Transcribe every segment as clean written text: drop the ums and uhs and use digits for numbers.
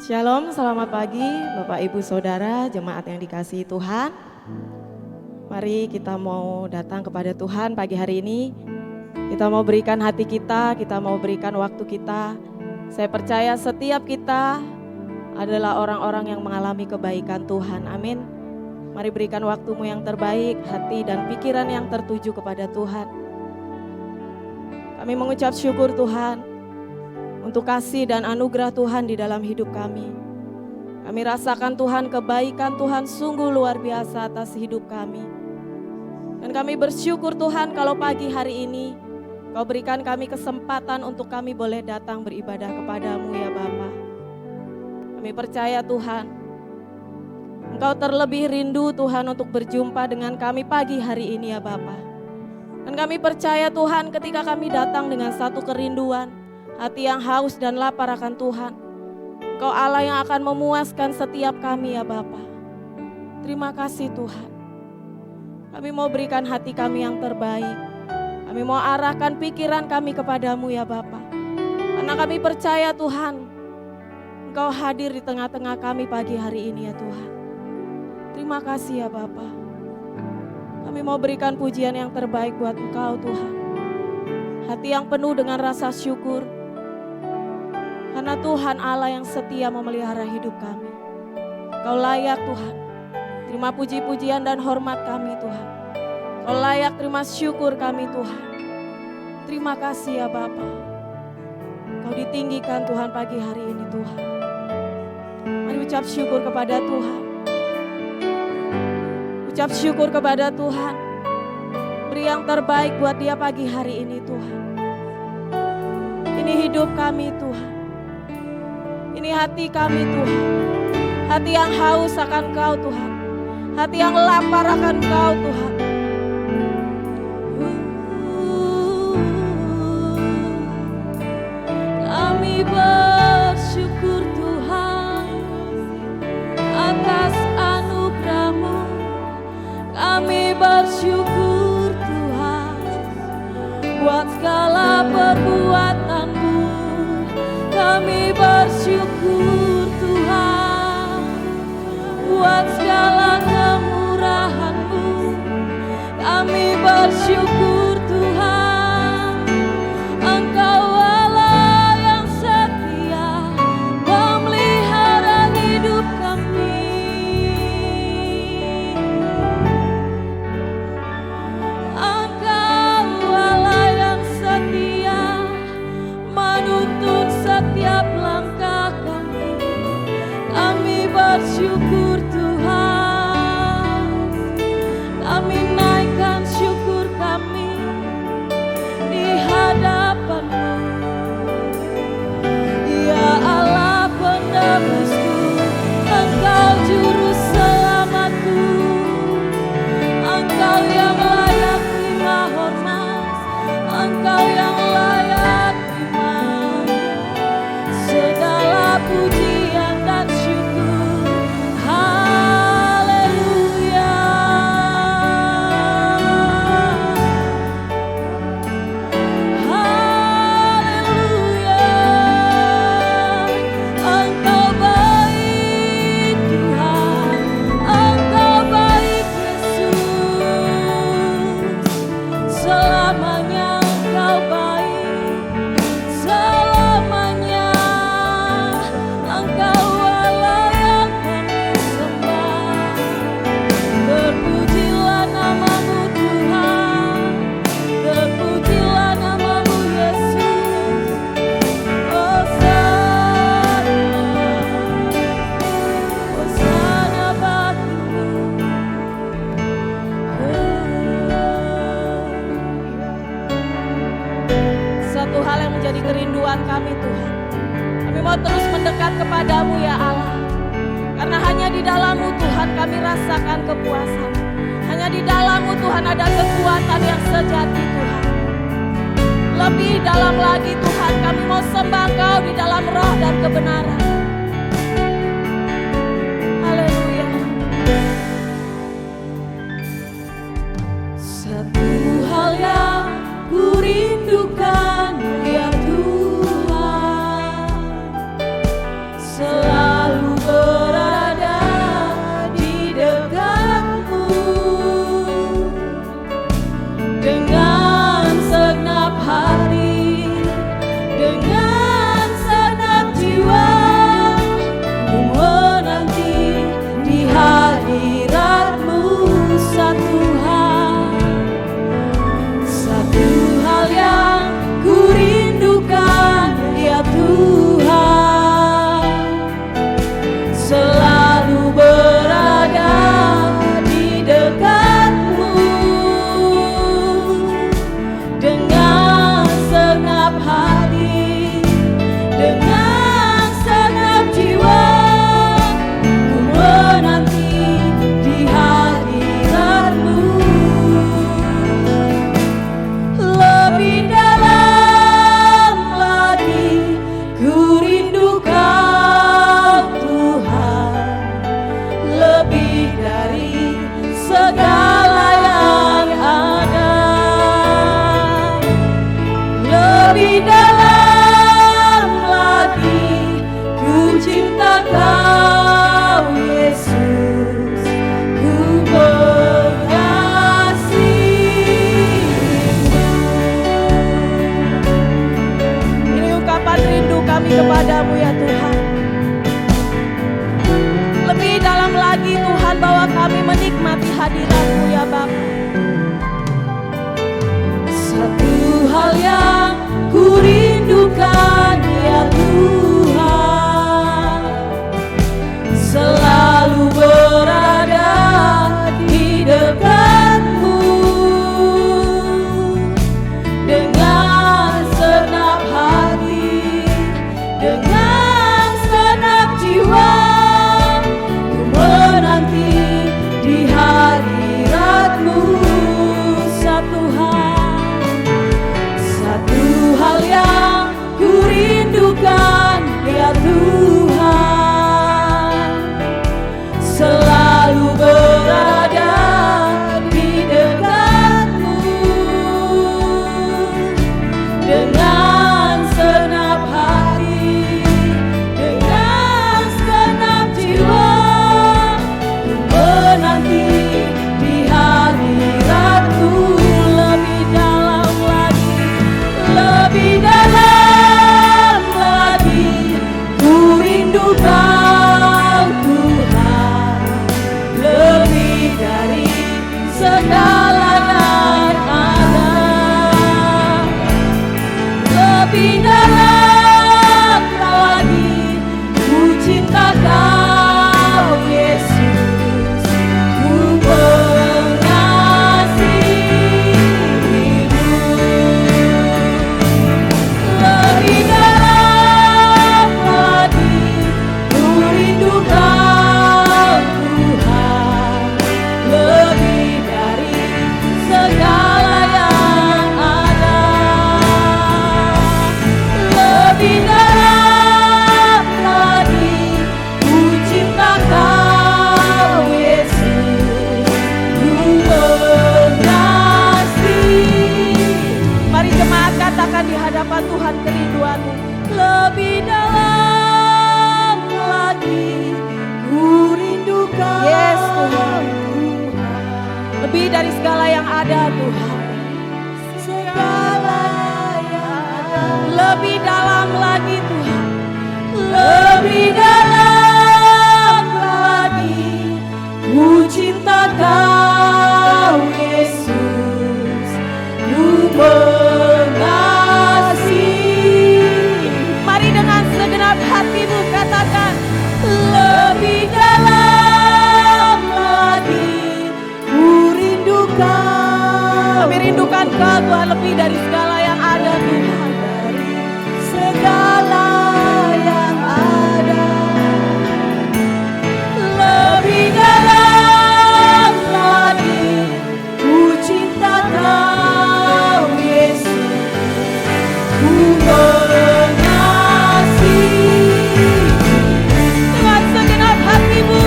Shalom, selamat pagi Bapak Ibu Saudara, jemaat yang dikasihi Tuhan. Mari kita mau datang kepada Tuhan pagi hari ini. Kita mau berikan hati kita mau berikan waktu kita. Saya percaya setiap kita adalah orang-orang yang mengalami kebaikan Tuhan, amin. Mari berikan waktumu yang terbaik, hati dan pikiran yang tertuju kepada Tuhan. Kami mengucap syukur Tuhan untuk kasih dan anugerah Tuhan di dalam hidup kami. Kami rasakan Tuhan, kebaikan Tuhan sungguh luar biasa atas hidup kami. Dan kami bersyukur Tuhan kalau pagi hari ini Kau berikan kami kesempatan untuk kami boleh datang beribadah kepadamu ya Bapa. Kami percaya Tuhan, Engkau terlebih rindu Tuhan untuk berjumpa dengan kami pagi hari ini ya Bapa. Dan kami percaya Tuhan ketika kami datang dengan satu kerinduan, hati yang haus dan lapar akan Tuhan, Engkau Allah yang akan memuaskan setiap kami ya Bapa. Terima kasih Tuhan. Kami mau berikan hati kami yang terbaik. Kami mau arahkan pikiran kami kepadamu ya Bapa. Karena kami percaya Tuhan, Engkau hadir di tengah-tengah kami pagi hari ini ya Tuhan. Terima kasih ya Bapa. Kami mau berikan pujian yang terbaik buat Engkau Tuhan. Hati yang penuh dengan rasa syukur. Karena Tuhan Allah yang setia memelihara hidup kami. Kau layak Tuhan. Terima puji-pujian dan hormat kami Tuhan. Kau layak terima syukur kami Tuhan. Terima kasih ya Bapa. Kau ditinggikan Tuhan pagi hari ini Tuhan. Mari ucap syukur kepada Tuhan. Ucap syukur kepada Tuhan. Beri yang terbaik buat dia pagi hari ini Tuhan. Ini hidup kami Tuhan. Ini hati kami Tuhan. Hati yang haus akan Kau Tuhan. Hati yang lapar akan Kau Tuhan. Kami bersyukur Tuhan atas anugerah-Mu. Kami bersyukur Tuhan buat segala perbuatan-Mu. Kami bersyukur Tuhan buat segala kemurahan-Mu. Kami bersyukur Tuhan, Engkau Allah yang setia memelihara hidup kami. Engkau Allah yang setia menuntun setiap langkah kami. Kami bersyukur Tuhan. Kami naikkan syukur kami di hadapan-Mu. Ya Allah penebusku, Engkau juru selamatku. Engkau yang layak terima hormat. Engkau yang layak terima segala pujian dan syukur. Haleluya. Haleluya. Engkau baik Tuhan. Engkau baik Yesus. Selamanya Engkau baik. Selamanya Engkau Allah yang kami sembah. Terpujilah nama-Mu Tuhan. Terpujilah nama-Mu Yesus. Hosana bagimu. Satu hal yang menjadi kerinduan kami Tuhan, kami mau terus mendekat kepadamu ya Allah. Karena hanya di dalam-Mu Tuhan kami rasakan kepuasan. Hanya di dalam-Mu Tuhan ada kekuatan yang sejati Tuhan. Lebih dalam lagi Tuhan, kami mau sembah Kau di dalam roh dan kebenaran. Haleluya. Satu hal yang ku rindukan ya Tuhan, selalu dari segala yang ada Tuhan. Segala yang ada. Lebih dalam lagi Tuhan. Lebih dalam lagi, ku cinta Kau Yesus, ku mengasihi. Mari dengan segenap hatimu katakan, Lebih dalam lagi, ku rindukan. kami rindukan Kau Tuhan lebih dari segala yang ada Tuhan. Dari segala yang ada. Lebih dalam lagi, ku cinta Kau Yesus, ku mengasihi. Dengan segenap hatimu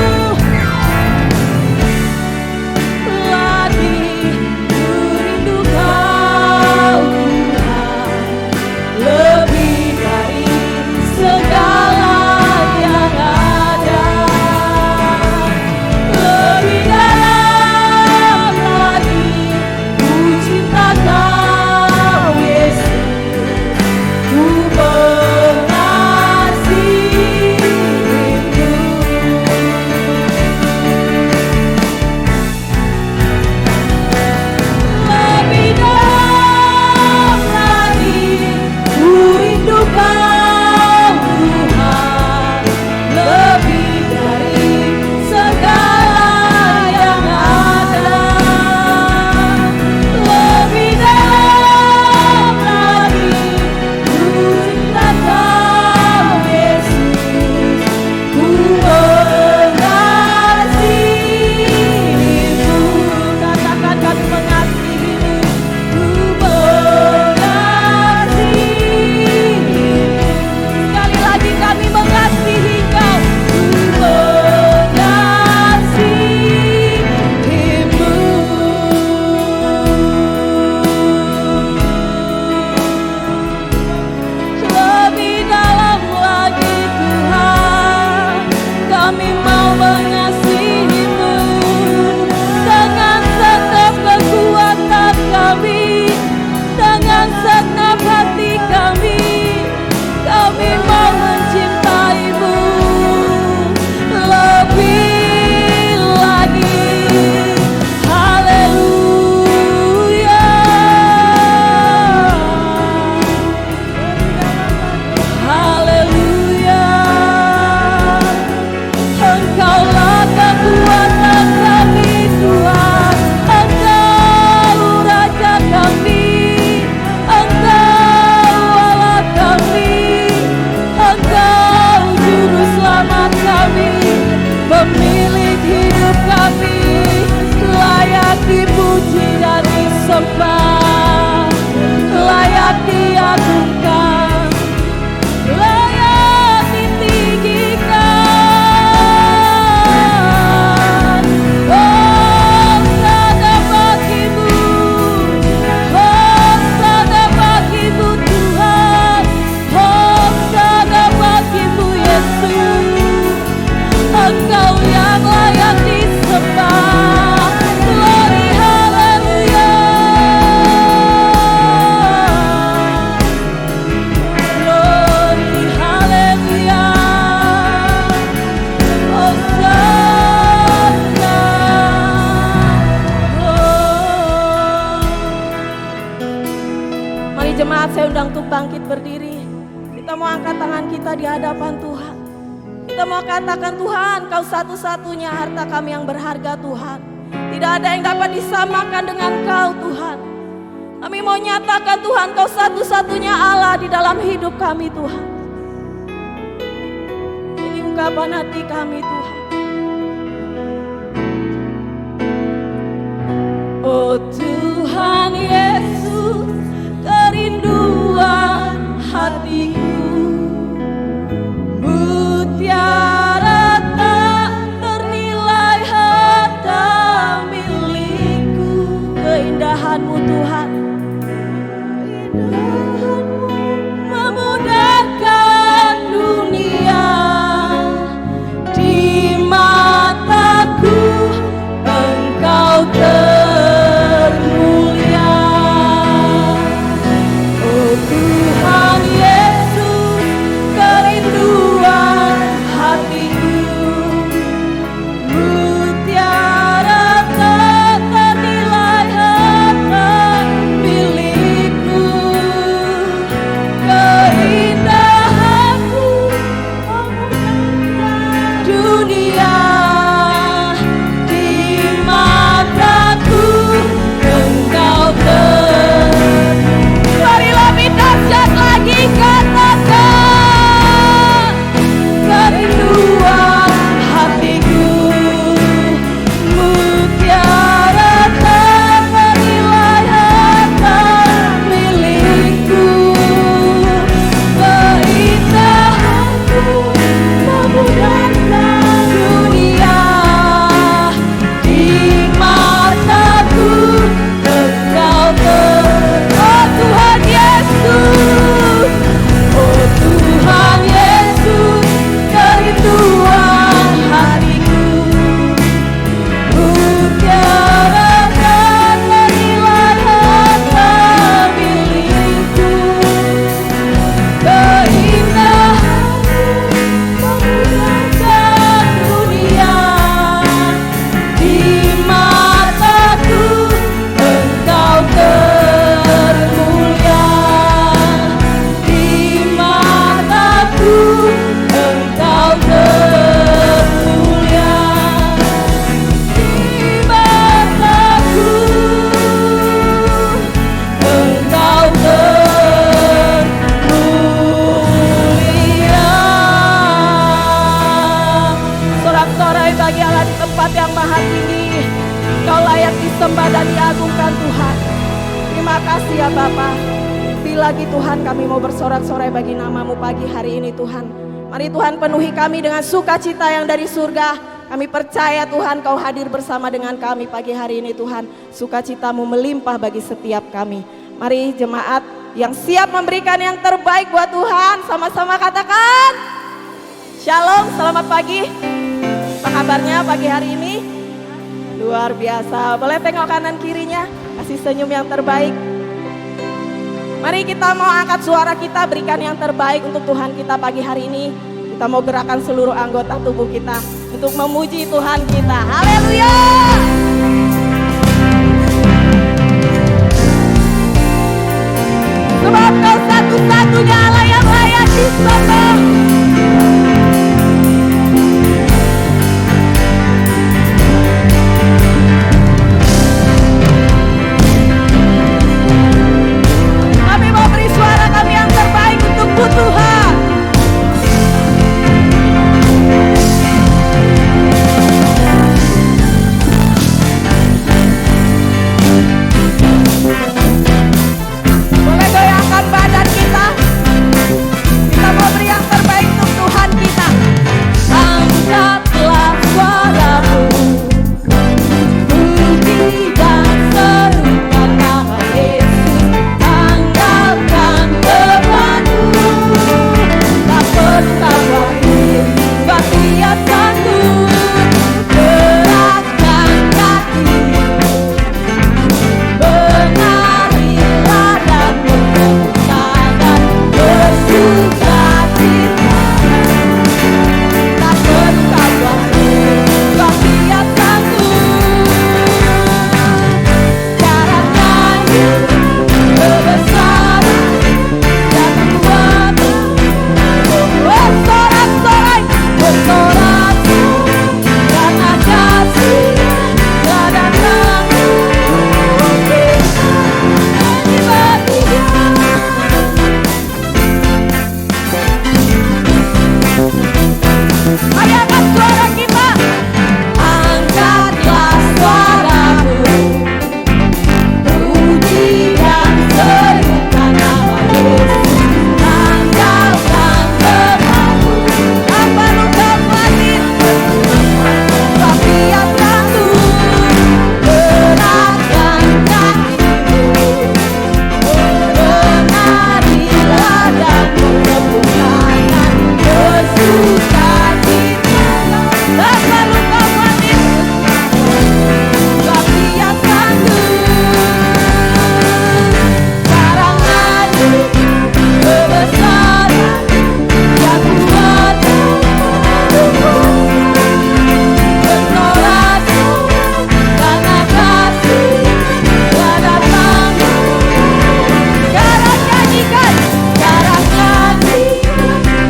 Lagi ku rindu Kau Tuhan, lebih dari segala yang ada. Lebih dalam lagi, ku cinta Kau Yesus, ku lebih dalam lagi, ku rindu Kau Tuhan, lebih dari segala yang ada. Lebih dalam lagi, ku cinta Kau Yesus, ku mengasihi-Mu. katakan kami mengasihi-Mu. Ku mengasihi. Sekali lagi kami mengasihi Kau. Ku mengasihi-Mu. Lebih dalam lagi Tuhan, kami mau mengasihi-Mu dengan segenap kekuatan kami, dengan segenap hati kami. Kami mau mencintai-Mu lebih lagi. Haleluya. Haleluya. Engkaulah kekuatan kami Tuhan, Engkau Raja kami, Engkau Allah kami, Engkau Juru Selamat kami, pemilik hidup kami, layak dipuji dan disembah, layak diagungkan, layak ditinggikan. Hosana bagi-Mu, hosana bagi-Mu Tuhan, hosana bagi-Mu Yesus. Engkau yang layak disembah. Glory, haleluya. Glory, haleluya. Hosana. Mari jemaat saya undang untuk bangkit berdiri. Kita mau angkat tangan kita di hadapan Tuhan. Kita mau katakan, Tuhan, Kau satu-satunya harta kami yang berharga Tuhan. Tidak ada yang dapat disamakan dengan Kau Tuhan. Kami mau nyatakan Tuhan, Kau satu-satunya Allah di dalam hidup kami Tuhan. Ini ungkapan hati kami Tuhan. Oh Tuhan Yesus, kerinduan hatiku, mutiara tak ternilai harta milikku. Keindahan-Mu Tuhan. Keindahan-Mu memudahkan dunia. Di mataku Engkau Terima kasih ya Bapa. Lebih lagi Tuhan kami mau bersorak-sorai bagi nama-Mu pagi hari ini Tuhan. Mari Tuhan penuhi kami dengan sukacita yang dari surga. Kami percaya Tuhan Kau hadir bersama dengan kami pagi hari ini Tuhan. Sukacita-Mu melimpah bagi setiap kami. Mari jemaat yang siap memberikan yang terbaik buat Tuhan. Sama-sama katakan Shalom, selamat pagi. Apa kabarnya pagi hari ini? Luar biasa. Boleh tengok kanan kirinya. Kasih senyum yang terbaik. Mari kita mau angkat suara kita, berikan yang terbaik untuk Tuhan kita pagi hari ini. Kita mau gerakan seluruh anggota tubuh kita untuk memuji Tuhan kita. Haleluya! Sebab Kau satu-satunya Allah yang layak disembah. Kami mau beri suara kami yang terbaik untuk Tuhan. Boleh goyangkan badan kita. Kita mau beri yang terbaik untuk Tuhan kita. Angkatlah suaramu, puji dan serukan nama Yesus. Andalkan Tuhanmu, tak bersabar, sebab Dia sanggup. Gerakkan kakimu, menarilah dan bertepuk tangan, bersukacita. Tak bersabar, sebab Dia sanggup. Sekarang nyanyi kebesaran dan kuatan, bersorak-sorai, bersorak karena kasih telah datang. Nyanyi bagi Dia. Mari angkat suara kita. Angkatlah suaramu, puji dan serukan nama Yesus. Andalkan Tuhanmu, tanpa luka batin, sebab Dia sanggup. Gerakkan kakimu, menarilah dan bertepuk tangan, bersukacita. Tanpa luka batin, sebab Dia sanggup. Sekarang nyanyi kebesaran dan kuatan, bersorak karena kasih telah datang. Sekarang nyanyikan, sekarang nyanyi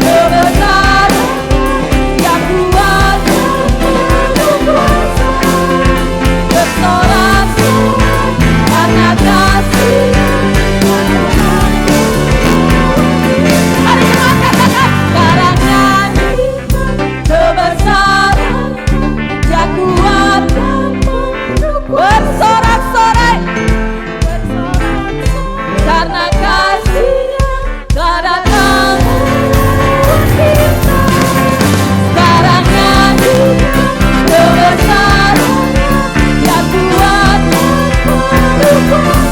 kebesaran yang kuasa, bersorak karena kasih. Mari kita katakan, sekarang nyanyi kebesaran yang kuasa, bersorak-sorai karena kasih-Nya telah datang. Sekarang nyanyi kebesaran yang kuat, bersorak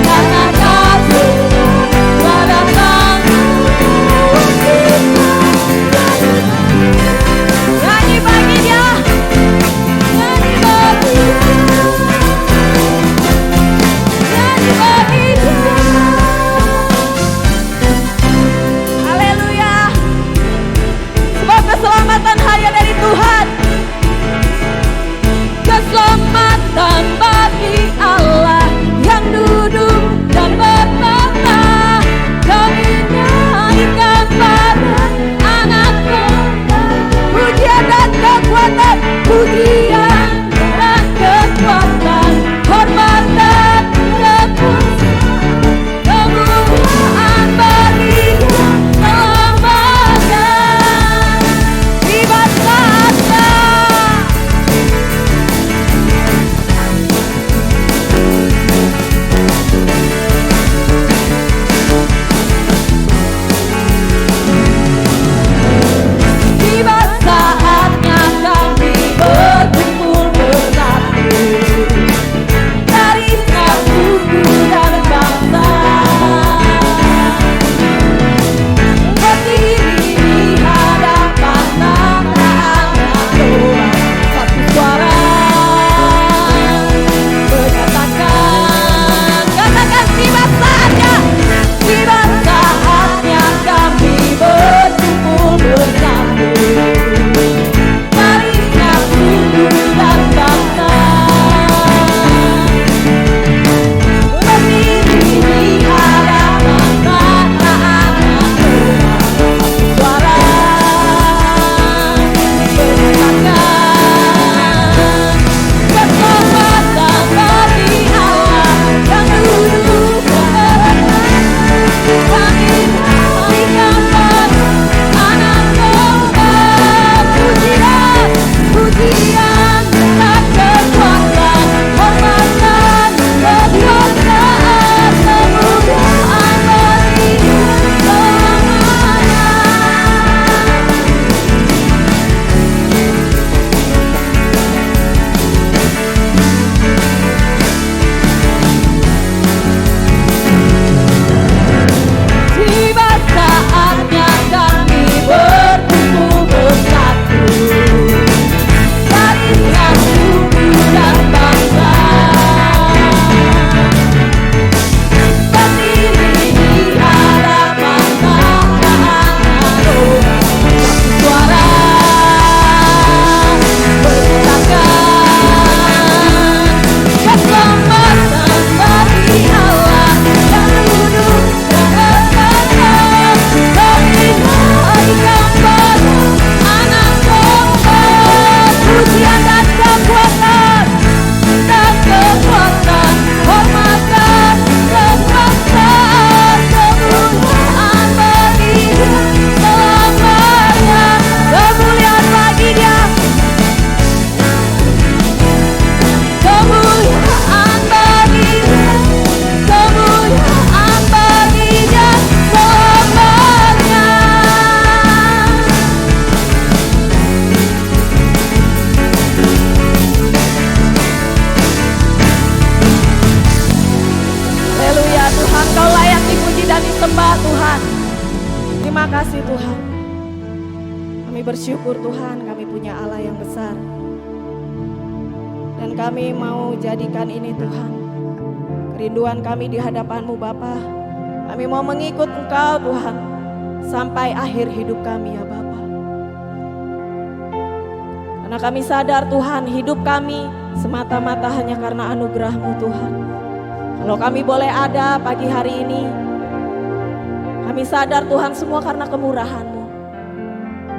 karena kasih telah datang. Nyanyi bagi Dia, nyanyi bagi Dia, nyanyi bagi Dia. Haleluya. Sebab keselamatan hanya dari Tuhan. Keselamatan bagi Allah yang duduk dan bertahta. Kami nyanyikan pada anak domba, pujian dan kekuatan, pujian dan kekuatan, hormat dan kekuasaan, kemuliaan bagi Dia selamanya. Ibadah Terima kasih Tuhan. Kami bersyukur Tuhan, kami punya Allah yang besar. Dan kami mau jadikan ini Tuhan, kerinduan kami di hadapan-Mu Bapa. Kami mau mengikut Engkau Tuhan, sampai akhir hidup kami ya Bapa. Karena kami sadar Tuhan, hidup kami semata-mata hanya karena anugerah-Mu Tuhan. Kalau kami boleh ada pagi hari ini, kami sadar Tuhan semua karena kemurahan-Mu.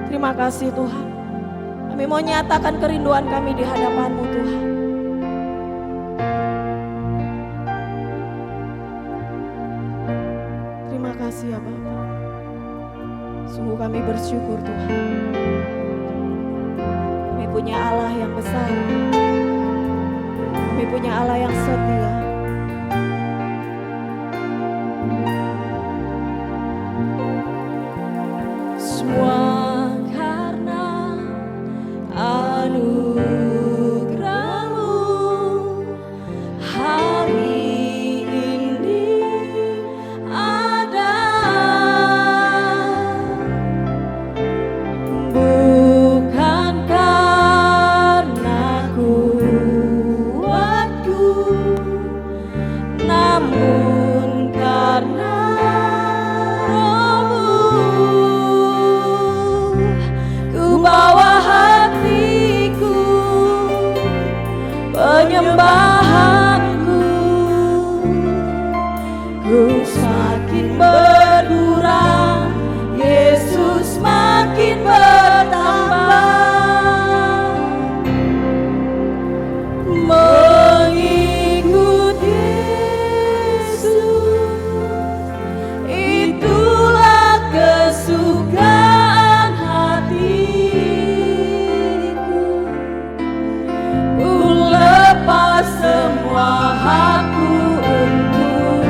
Terima kasih Tuhan. Kami mau nyatakan kerinduan kami di hadapan-Mu Tuhan. Terima kasih ya Bapa. Sungguh kami bersyukur Tuhan. Kami punya Allah yang besar. Kami punya Allah yang setia. Semua karena anugerah-Mu hari ini ada, bukan karena kuatku, namun karena bawa hatiku, penyembahanku, ku semakin berkurang, Yesus makin bertambah. Mengikut Yesus, itulah kesukaan hatiku. Ku lepas semua hakku untuk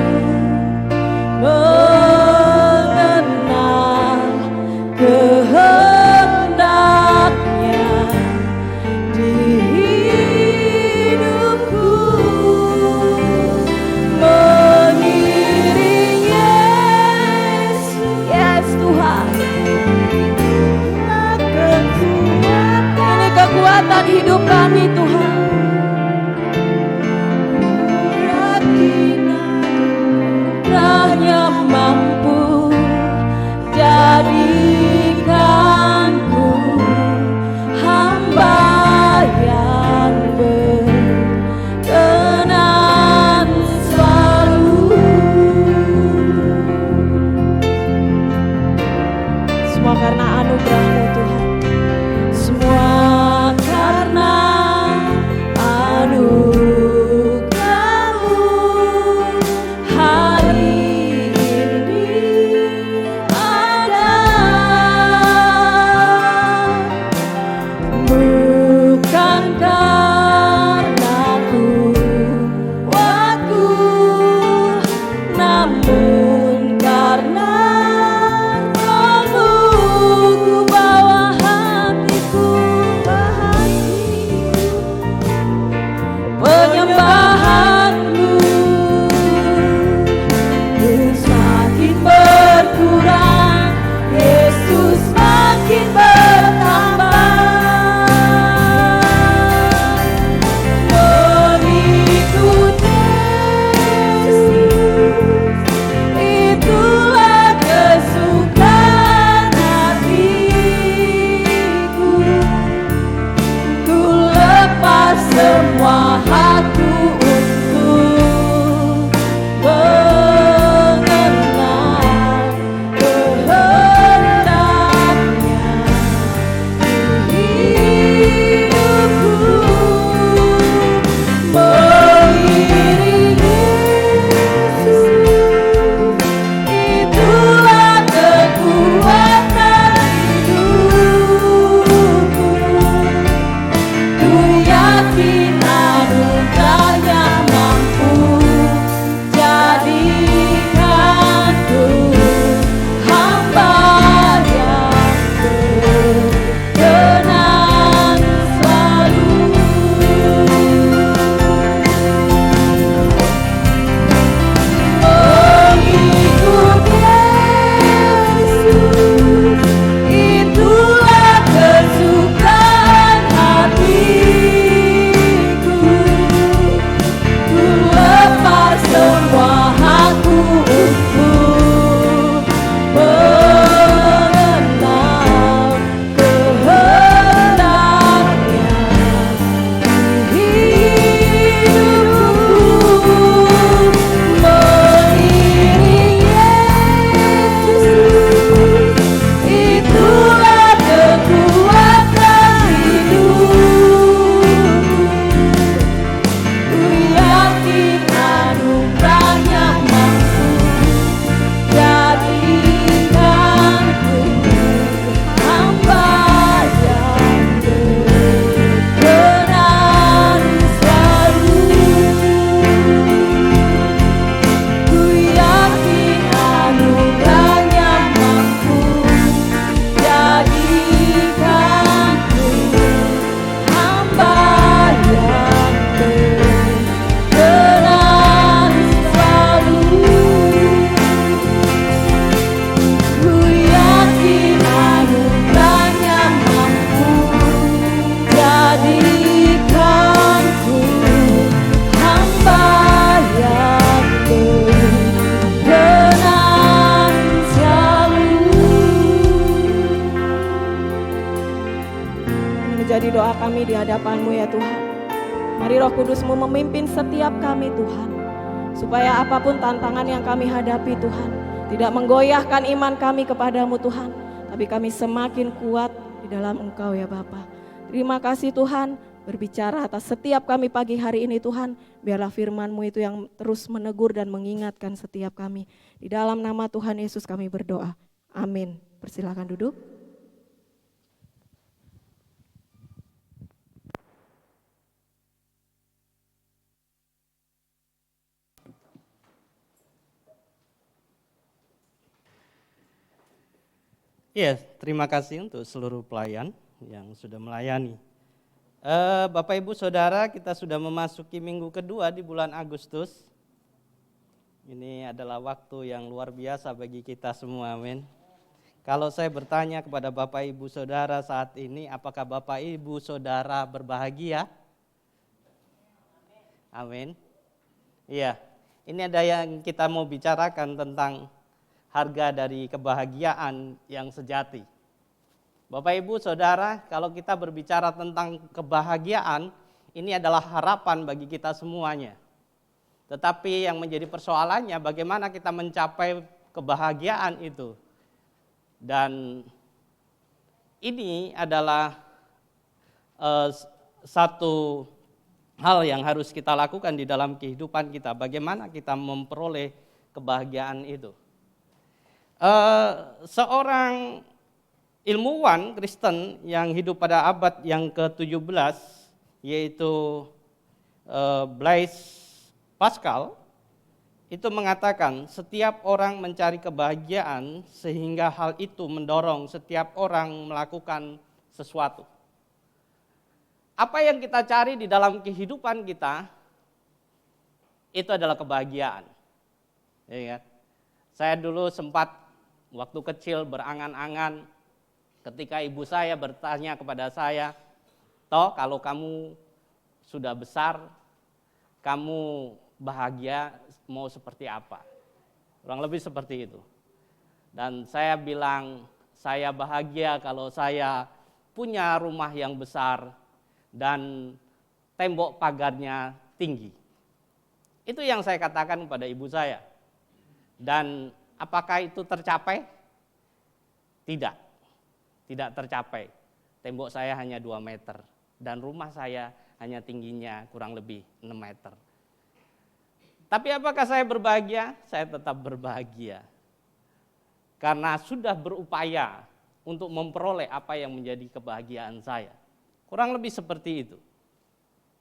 hadapan-Mu ya Tuhan. Mari Roh Kudus-Mu memimpin setiap kami Tuhan. Supaya apapun tantangan yang kami hadapi Tuhan, tidak menggoyahkan iman kami kepadamu Tuhan, tapi kami semakin kuat di dalam Engkau ya Bapa. Terima kasih Tuhan, berbicara atas setiap kami pagi hari ini Tuhan. Biarlah firman-Mu itu yang terus menegur dan mengingatkan setiap kami. Di dalam nama Tuhan Yesus kami berdoa. Amin. Persilakan duduk. Iya, terima kasih untuk seluruh pelayan yang sudah melayani. Bapak Ibu Saudara, kita sudah memasuki minggu kedua di bulan Agustus. Ini adalah waktu yang luar biasa bagi kita semua, amin. Kalau saya bertanya kepada Bapak Ibu Saudara saat ini, apakah Bapak Ibu Saudara berbahagia? Amin. Iya, ini ada yang kita mau bicarakan tentang harga dari kebahagiaan yang sejati. Bapak Ibu Saudara, kalau kita berbicara tentang kebahagiaan, ini adalah harapan bagi kita semuanya. Tetapi yang menjadi persoalannya bagaimana kita mencapai kebahagiaan itu. Dan ini adalah satu hal yang harus kita lakukan di dalam kehidupan kita. Bagaimana kita memperoleh kebahagiaan itu. Seorang ilmuwan Kristen yang hidup pada abad yang ke-17, yaitu Blaise Pascal, itu mengatakan setiap orang mencari kebahagiaan sehingga hal itu mendorong setiap orang melakukan sesuatu. Apa yang kita cari di dalam kehidupan kita, itu adalah kebahagiaan. Ya, saya dulu sempat waktu kecil berangan-angan ketika ibu saya bertanya kepada saya, "Toh, kalau kamu sudah besar, kamu bahagia mau seperti apa?" Kurang lebih seperti itu. Dan saya bilang, saya bahagia kalau saya punya rumah yang besar dan tembok pagarnya tinggi. Itu yang saya katakan kepada ibu saya. Dan apakah itu tercapai? Tidak, tidak tercapai. Tembok saya hanya 2 meter dan rumah saya hanya tingginya kurang lebih 6 meter. Tapi apakah saya berbahagia? Saya tetap berbahagia. Karena sudah berupaya untuk memperoleh apa yang menjadi kebahagiaan saya. Kurang lebih seperti itu.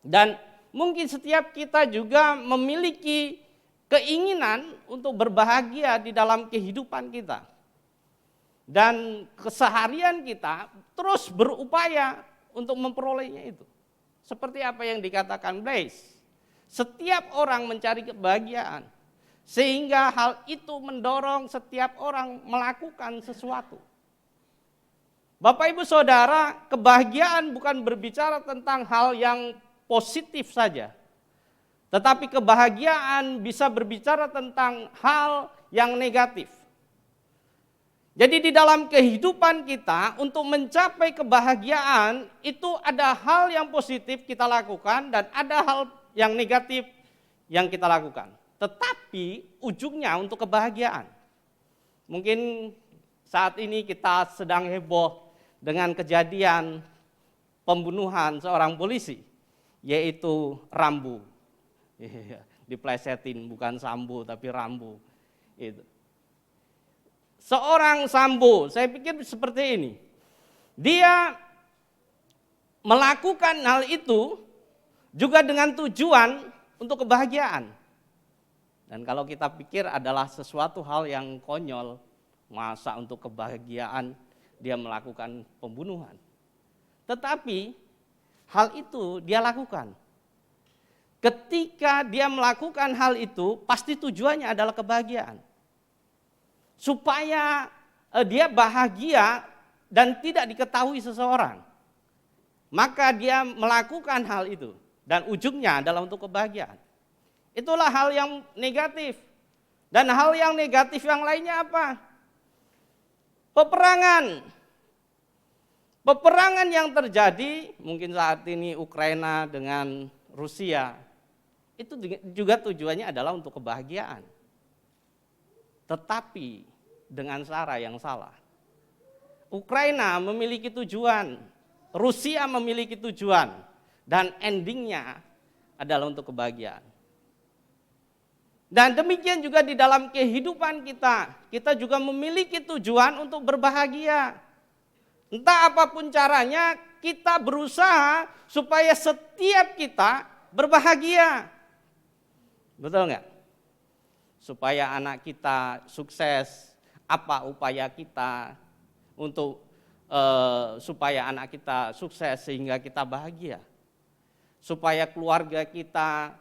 Dan mungkin setiap kita juga memiliki keinginan untuk berbahagia di dalam kehidupan kita. Dan keseharian kita terus berupaya untuk memperolehnya itu. Seperti apa yang dikatakan Blaise. Setiap orang mencari kebahagiaan. Sehingga hal itu mendorong setiap orang melakukan sesuatu. Bapak Ibu Saudara, kebahagiaan bukan berbicara tentang hal yang positif saja. Tetapi kebahagiaan bisa berbicara tentang hal yang negatif. Jadi di dalam kehidupan kita untuk mencapai kebahagiaan itu ada hal yang positif kita lakukan dan ada hal yang negatif yang kita lakukan. Tetapi ujungnya untuk kebahagiaan. Mungkin saat ini kita sedang heboh dengan kejadian pembunuhan seorang polisi, yaitu Rambo. Diplesetin, bukan Sambo tapi Rambo. Itu. Seorang Sambo, saya pikir seperti ini. Dia melakukan hal itu juga dengan tujuan untuk kebahagiaan. Dan kalau kita pikir adalah sesuatu hal yang konyol, masa untuk kebahagiaan dia melakukan pembunuhan. Tetapi hal itu dia lakukan. Ketika dia melakukan hal itu, pasti tujuannya adalah kebahagiaan. Supaya dia bahagia dan tidak diketahui seseorang. Maka dia melakukan hal itu. Dan ujungnya adalah untuk kebahagiaan. Itulah hal yang negatif. Dan hal yang negatif yang lainnya apa? Peperangan. Peperangan yang terjadi mungkin saat ini Ukraina dengan Rusia, itu juga tujuannya adalah untuk kebahagiaan. Tetapi dengan cara yang salah. Ukraina memiliki tujuan, Rusia memiliki tujuan, dan endingnya adalah untuk kebahagiaan. Dan demikian juga di dalam kehidupan kita juga memiliki tujuan untuk berbahagia. Entah apapun caranya, kita berusaha supaya setiap kita berbahagia. Betul nggak? Supaya anak kita sukses, apa upaya kita untuk supaya anak kita sukses sehingga kita bahagia. Supaya keluarga kita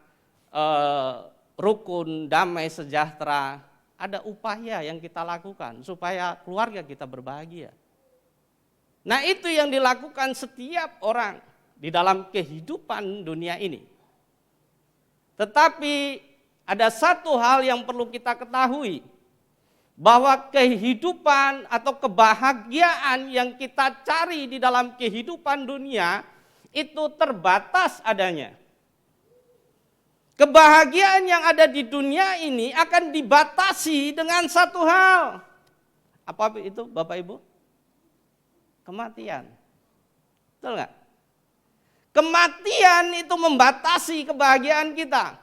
rukun, damai, sejahtera, ada upaya yang kita lakukan supaya keluarga kita berbahagia. Nah, itu yang dilakukan setiap orang di dalam kehidupan dunia ini. Tetapi ada satu hal yang perlu kita ketahui, bahwa kehidupan atau kebahagiaan yang kita cari di dalam kehidupan dunia itu terbatas adanya. Kebahagiaan yang ada di dunia ini akan dibatasi dengan satu hal. Apa itu Bapak Ibu? Kematian. Betul nggak? Kematian itu membatasi kebahagiaan kita.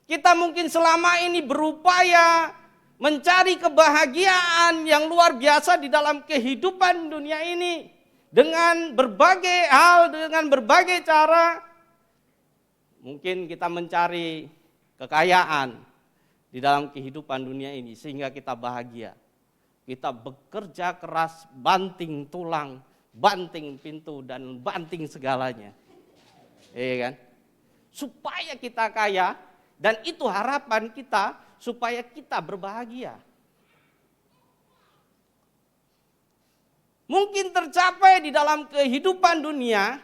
Kita mungkin selama ini berupaya mencari kebahagiaan yang luar biasa di dalam kehidupan dunia ini. Dengan berbagai hal, dengan berbagai cara. Mungkin kita mencari kekayaan di dalam kehidupan dunia ini sehingga kita bahagia. Kita bekerja keras, banting tulang, banting pintu, dan banting segalanya. Iya kan? Supaya kita kaya, dan itu harapan kita supaya kita berbahagia. Mungkin tercapai di dalam kehidupan dunia,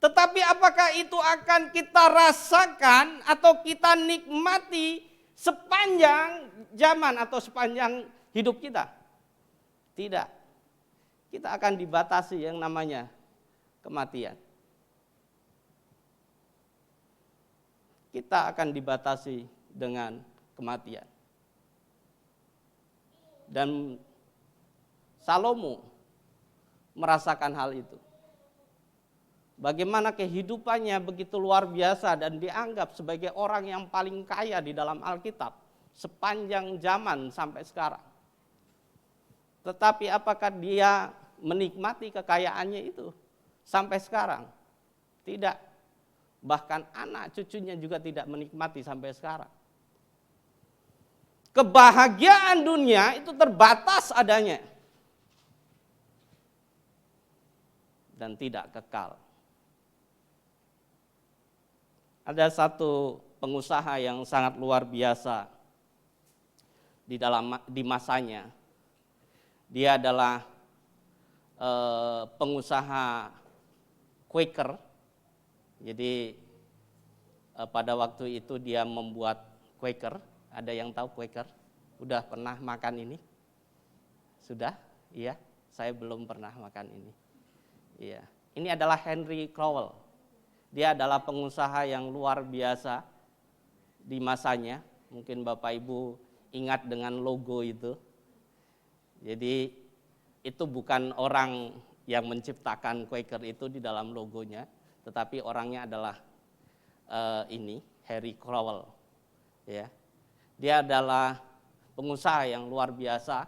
tetapi apakah itu akan kita rasakan atau kita nikmati sepanjang zaman atau sepanjang hidup kita? Tidak. Kita akan dibatasi yang namanya kematian. Kita akan dibatasi dengan kematian. Dan Salomo merasakan hal itu. Bagaimana kehidupannya begitu luar biasa dan dianggap sebagai orang yang paling kaya di dalam Alkitab sepanjang zaman sampai sekarang. Tetapi apakah dia menikmati kekayaannya itu sampai sekarang? Tidak. Bahkan anak cucunya juga tidak menikmati sampai sekarang. Kebahagiaan dunia itu terbatas adanya. Dan tidak kekal. Ada satu pengusaha yang sangat luar biasa di masanya. Dia adalah pengusaha Quaker. Jadi pada waktu itu dia membuat Quaker. Ada yang tahu Quaker? Udah pernah makan ini? Sudah? Iya, saya belum pernah makan ini. Iya. Ini adalah Henry Crowell. Dia adalah pengusaha yang luar biasa di masanya. Mungkin Bapak Ibu ingat dengan logo itu. Jadi itu bukan orang yang menciptakan Quaker itu di dalam logonya, tetapi orangnya adalah Henry Crowell. Ya. Dia adalah pengusaha yang luar biasa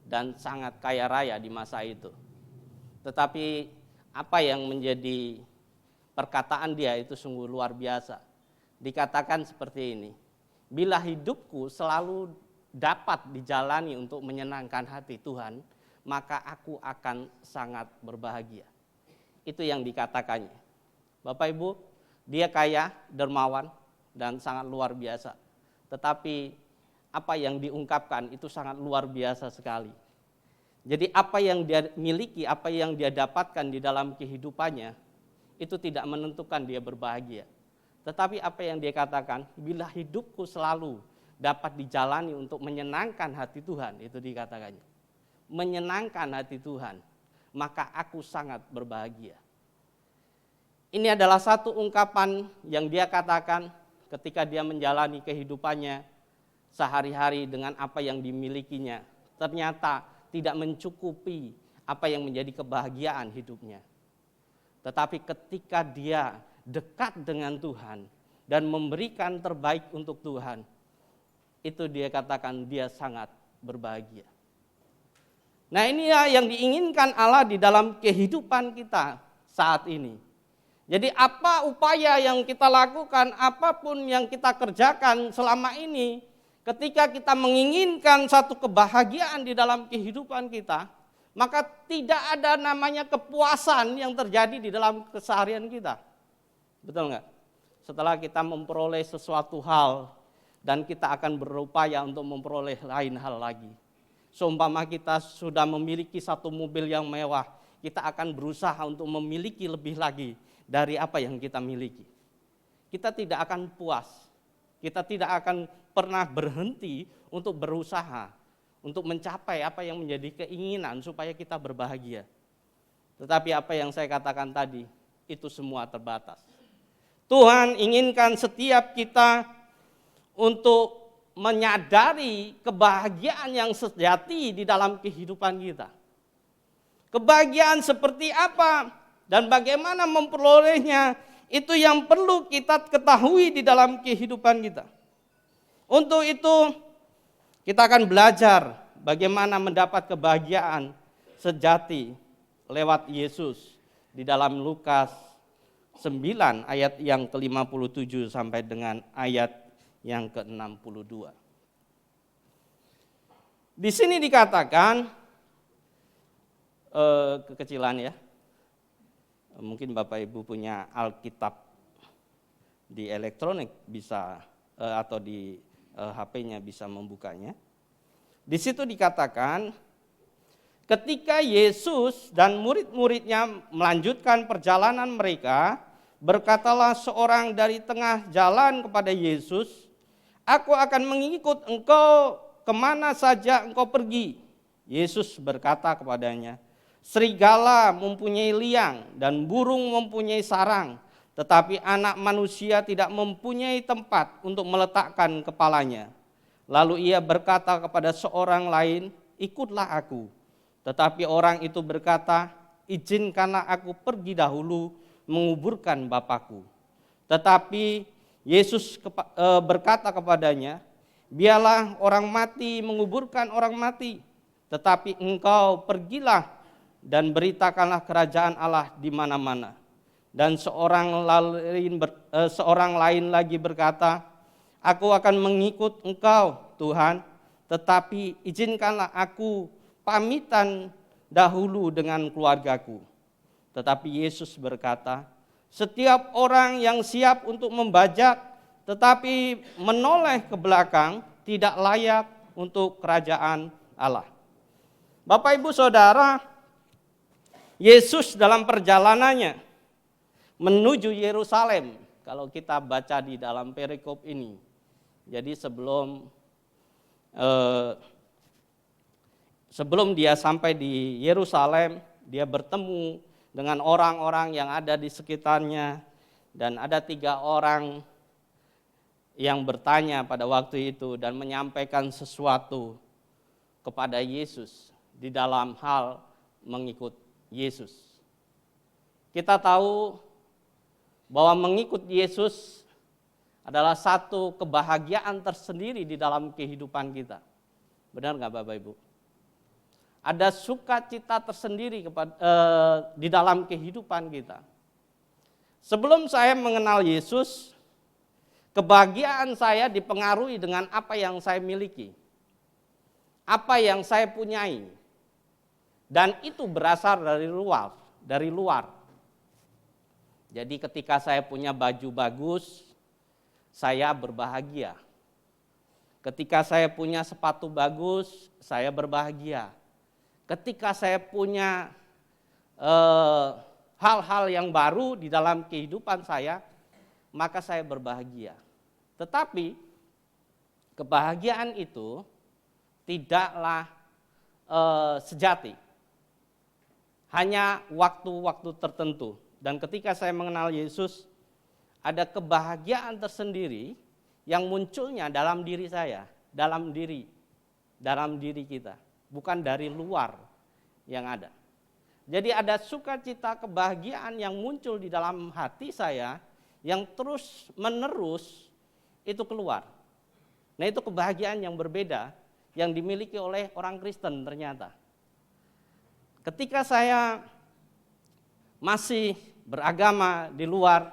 dan sangat kaya raya di masa itu. Tetapi apa yang menjadi perkataan dia itu sungguh luar biasa. Dikatakan seperti ini, bila hidupku selalu dapat dijalani untuk menyenangkan hati Tuhan, maka aku akan sangat berbahagia. Itu yang dikatakannya. Bapak Ibu, dia kaya, dermawan, dan sangat luar biasa. Tetapi apa yang diungkapkan itu sangat luar biasa sekali. Jadi apa yang dia miliki, apa yang dia dapatkan di dalam kehidupannya, itu tidak menentukan dia berbahagia. Tetapi apa yang dia katakan, bila hidupku selalu dapat dijalani untuk menyenangkan hati Tuhan, itu dikatakannya. Menyenangkan hati Tuhan, maka aku sangat berbahagia. Ini adalah satu ungkapan yang dia katakan ketika dia menjalani kehidupannya sehari-hari dengan apa yang dimilikinya. Ternyata tidak mencukupi apa yang menjadi kebahagiaan hidupnya. Tetapi ketika dia dekat dengan Tuhan dan memberikan terbaik untuk Tuhan, itu dia katakan dia sangat berbahagia. Nah, ini yang diinginkan Allah di dalam kehidupan kita saat ini. Jadi apa upaya yang kita lakukan, apapun yang kita kerjakan selama ini, ketika kita menginginkan satu kebahagiaan di dalam kehidupan kita, maka tidak ada namanya kepuasan yang terjadi di dalam keseharian kita. Betul nggak? Setelah kita memperoleh sesuatu hal, dan kita akan berupaya untuk memperoleh lain hal lagi. Seumpama kita sudah memiliki satu mobil yang mewah, kita akan berusaha untuk memiliki lebih lagi dari apa yang kita miliki. Kita tidak akan puas, kita tidak akan pernah berhenti untuk berusaha, untuk mencapai apa yang menjadi keinginan supaya kita berbahagia. Tetapi apa yang saya katakan tadi, itu semua terbatas. Tuhan inginkan setiap kita untuk menyadari kebahagiaan yang sejati di dalam kehidupan kita. Kebahagiaan seperti apa dan bagaimana memperolehnya, itu yang perlu kita ketahui di dalam kehidupan kita. Untuk itu kita akan belajar bagaimana mendapat kebahagiaan sejati lewat Yesus di dalam Lukas 9 ayat yang ke-57 sampai dengan ayat yang ke-62. Di sini dikatakan kekecilan ya. Mungkin Bapak Ibu punya Alkitab di elektronik bisa atau di HP-nya bisa membukanya. Di situ dikatakan ketika Yesus dan murid-muridnya melanjutkan perjalanan mereka, berkatalah seorang dari tengah jalan kepada Yesus, "Aku akan mengikut engkau kemana saja engkau pergi." Yesus berkata kepadanya, "Serigala mempunyai liang dan burung mempunyai sarang, tetapi anak manusia tidak mempunyai tempat untuk meletakkan kepalanya." Lalu ia berkata kepada seorang lain, "Ikutlah aku." Tetapi orang itu berkata, "Izinkanlah aku pergi dahulu menguburkan Bapakku." Tetapi Yesus berkata kepadanya, "Biarlah orang mati menguburkan orang mati, tetapi engkau pergilah dan beritakanlah kerajaan Allah di mana-mana." Dan seorang lain lagi berkata, "Aku akan mengikut engkau, Tuhan, tetapi izinkanlah aku pamitan dahulu dengan keluargaku." Tetapi Yesus berkata, "Setiap orang yang siap untuk membajak tetapi menoleh ke belakang tidak layak untuk kerajaan Allah." Bapak Ibu Saudara, Yesus dalam perjalanannya menuju Yerusalem, kalau kita baca di dalam perikop ini. Jadi sebelum dia sampai di Yerusalem, dia bertemu dengan orang-orang yang ada di sekitarnya, dan ada 3 orang yang bertanya pada waktu itu dan menyampaikan sesuatu kepada Yesus di dalam hal mengikut Yesus. Kita tahu bahwa mengikut Yesus adalah satu kebahagiaan tersendiri di dalam kehidupan kita. Benar nggak Bapak Ibu? Ada sukacita tersendiri di dalam kehidupan kita. Sebelum saya mengenal Yesus, kebahagiaan saya dipengaruhi dengan apa yang saya miliki, apa yang saya punyai, dan itu berasal dari luar. Jadi ketika saya punya baju bagus, saya berbahagia. Ketika saya punya sepatu bagus, saya berbahagia. Ketika saya punya hal-hal yang baru di dalam kehidupan saya, maka saya berbahagia. Tetapi kebahagiaan itu tidaklah sejati. hanya waktu-waktu tertentu. Dan ketika saya mengenal Yesus, ada kebahagiaan tersendiri yang munculnya dalam diri saya, dalam diri kita, bukan dari luar yang ada. Jadi ada sukacita, kebahagiaan yang muncul di dalam hati saya yang terus menerus itu keluar. Nah, itu kebahagiaan yang berbeda yang dimiliki oleh orang Kristen ternyata. Ketika saya masih beragama di luar,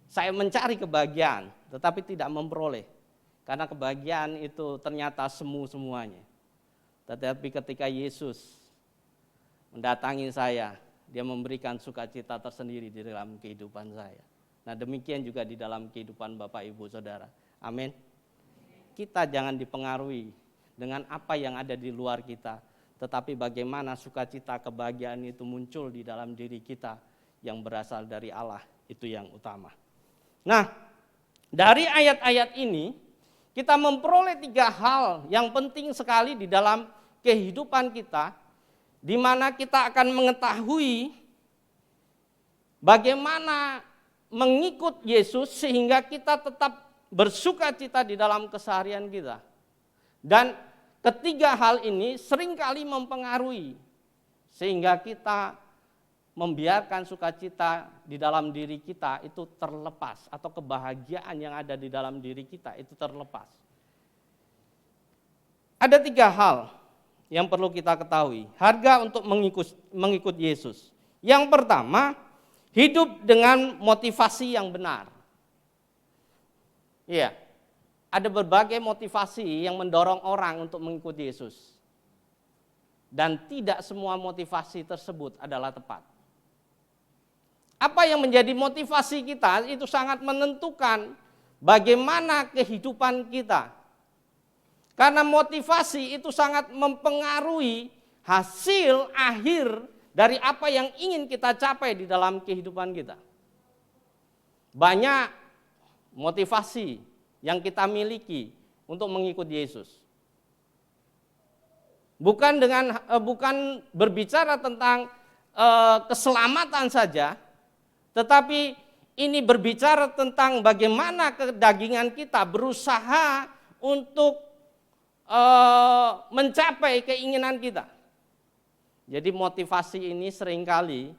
saya mencari kebahagiaan, tetapi tidak memperoleh. Karena kebahagiaan itu ternyata semu semuanya. Tetapi ketika Yesus mendatangi saya, dia memberikan sukacita tersendiri di dalam kehidupan saya. Nah, demikian juga di dalam kehidupan Bapak Ibu Saudara. Amin. Kita jangan dipengaruhi dengan apa yang ada di luar kita, tetapi bagaimana sukacita kebahagiaan itu muncul di dalam diri kita yang berasal dari Allah, itu yang utama. Nah, dari ayat-ayat ini kita memperoleh 3 hal yang penting sekali di dalam kehidupan kita, di mana kita akan mengetahui bagaimana mengikut Yesus sehingga kita tetap bersukacita di dalam keseharian kita. Dan ketiga hal ini seringkali mempengaruhi sehingga kita membiarkan sukacita di dalam diri kita itu terlepas, atau kebahagiaan yang ada di dalam diri kita itu terlepas. Ada 3 hal yang perlu kita ketahui, harga untuk mengikut Yesus. Yang pertama, hidup dengan motivasi yang benar. Iya, ada berbagai motivasi yang mendorong orang untuk mengikuti Yesus. Dan tidak semua motivasi tersebut adalah tepat. Apa yang menjadi motivasi kita itu sangat menentukan bagaimana kehidupan kita. Karena motivasi itu sangat mempengaruhi hasil akhir dari apa yang ingin kita capai di dalam kehidupan kita. Banyak motivasi yang kita miliki untuk mengikuti Yesus. Bukan berbicara tentang keselamatan saja, tetapi ini berbicara tentang bagaimana kedagingan kita berusaha untuk mencapai keinginan kita. Jadi motivasi ini seringkali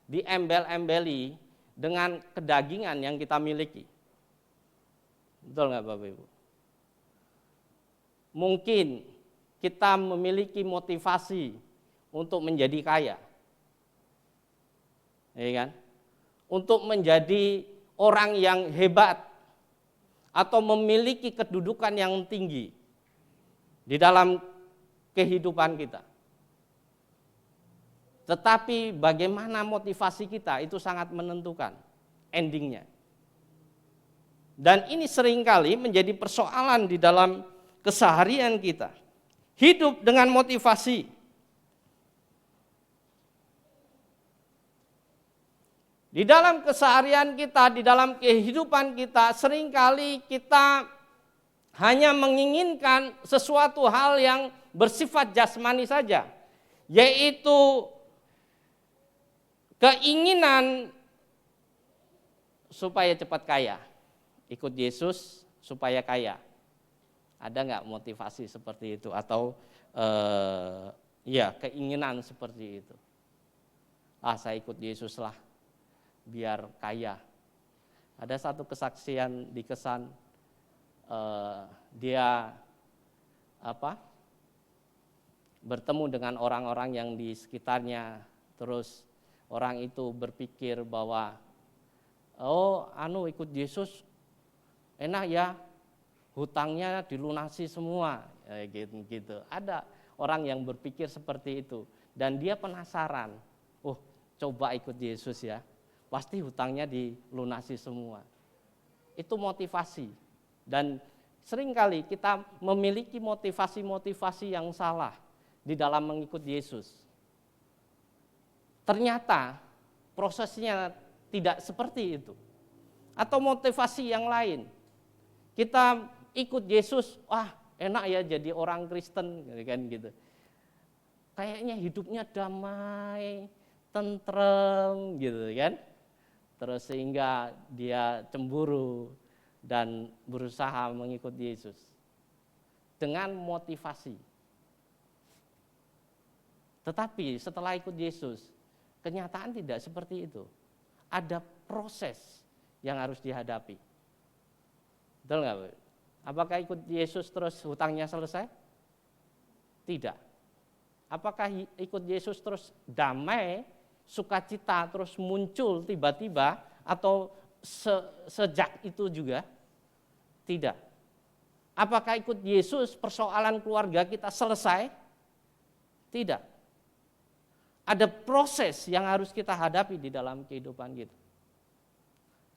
diembel-embeli dengan kedagingan yang kita miliki. Betul nggak Bapak Ibu? Mungkin kita memiliki motivasi untuk menjadi kaya, ya kan? Untuk menjadi orang yang hebat atau memiliki kedudukan yang tinggi di dalam kehidupan kita. Tetapi bagaimana motivasi kita itu sangat menentukan endingnya. Dan ini seringkali menjadi persoalan di dalam keseharian kita. Hidup dengan motivasi. Di dalam keseharian kita, di dalam kehidupan kita, seringkali kita hanya menginginkan sesuatu hal yang bersifat jasmani saja, yaitu keinginan supaya cepat kaya, ikut Yesus supaya kaya. Ada nggak motivasi seperti itu atau keinginan seperti itu? Saya ikut Yesus lah, biar kaya. Ada satu kesaksian di Kesan, dia bertemu dengan orang-orang yang di sekitarnya, terus orang itu berpikir bahwa ikut Yesus enak ya, hutangnya dilunasi semua, gitu. Ada orang yang berpikir seperti itu dan dia penasaran, coba ikut Yesus ya, pasti hutangnya dilunasi semua. Itu motivasi. Dan seringkali kita memiliki motivasi-motivasi yang salah di dalam mengikut Yesus. Ternyata prosesnya tidak seperti itu. Atau motivasi yang lain. Kita ikut Yesus, enak ya jadi orang Kristen, kan gitu. kayaknya hidupnya damai, tentrem gitu kan. Terus sehingga dia cemburu dan berusaha mengikuti Yesus dengan motivasi. Tetapi setelah ikut Yesus, kenyataan tidak seperti itu. Ada proses yang harus dihadapi. Betul nggak, Bu? Apakah ikut Yesus terus hutangnya selesai? Tidak. Apakah ikut Yesus terus damai, sukacita terus muncul tiba-tiba atau sejak itu juga? Tidak. Apakah ikut Yesus persoalan keluarga kita selesai? Tidak. Ada proses yang harus kita hadapi di dalam kehidupan kita.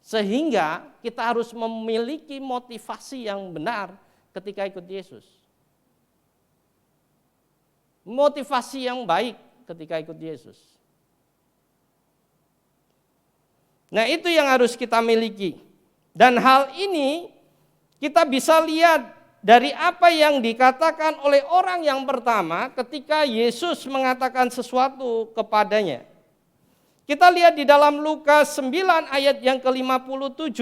Sehingga kita harus memiliki motivasi yang benar ketika ikut Yesus. Motivasi yang baik ketika ikut Yesus. Nah, itu yang harus kita miliki. Dan hal ini kita bisa lihat dari apa yang dikatakan oleh orang yang pertama ketika Yesus mengatakan sesuatu kepadanya. Kita lihat di dalam Lukas 9 ayat yang ke-57.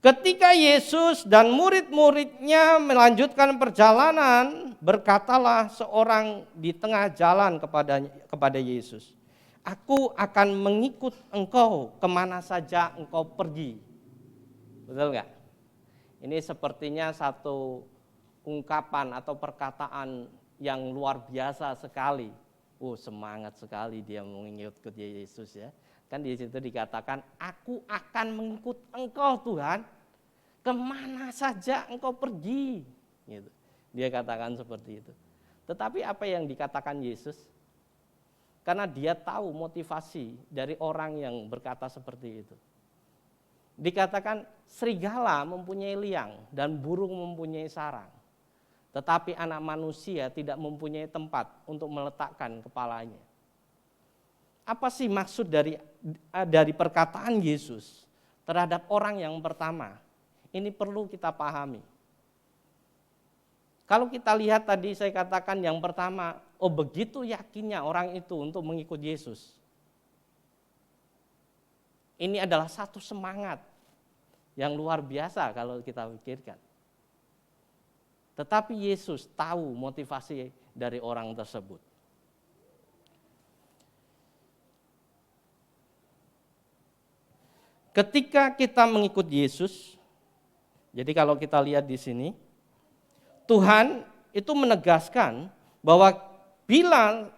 Ketika Yesus dan murid-muridnya melanjutkan perjalanan, berkatalah seorang di tengah jalan kepada Yesus, "Aku akan mengikut engkau kemana saja engkau pergi." Betul nggak? Ini sepertinya satu ungkapan atau perkataan yang luar biasa sekali. Semangat sekali dia mengikut Yesus ya. Kan di situ dikatakan, "Aku akan mengikut engkau Tuhan, kemana saja engkau pergi." Gitu. Dia katakan seperti itu. Tetapi apa yang dikatakan Yesus? Karena dia tahu motivasi dari orang yang berkata seperti itu. Dikatakan serigala mempunyai liang dan burung mempunyai sarang. Tetapi anak manusia tidak mempunyai tempat untuk meletakkan kepalanya. Apa sih maksud dari perkataan Yesus terhadap orang yang pertama? Ini perlu kita pahami. Kalau kita lihat tadi saya katakan yang pertama, begitu yakinnya orang itu untuk mengikut Yesus. Ini adalah satu semangat yang luar biasa kalau kita pikirkan. Tetapi Yesus tahu motivasi dari orang tersebut. Ketika kita mengikut Yesus, jadi kalau kita lihat di sini, Tuhan itu menegaskan bahwa bila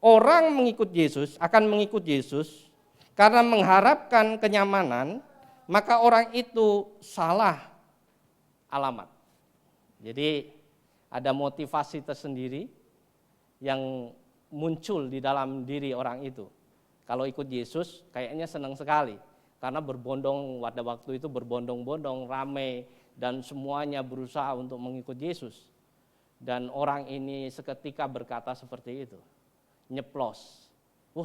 orang mengikut Yesus, akan mengikut Yesus karena mengharapkan kenyamanan, maka orang itu salah alamat. Jadi ada motivasi tersendiri yang muncul di dalam diri orang itu. Kalau ikut Yesus kayaknya senang sekali. Karena pada waktu itu berbondong-bondong, ramai, dan semuanya berusaha untuk mengikut Yesus. Dan orang ini seketika berkata seperti itu, nyeplos.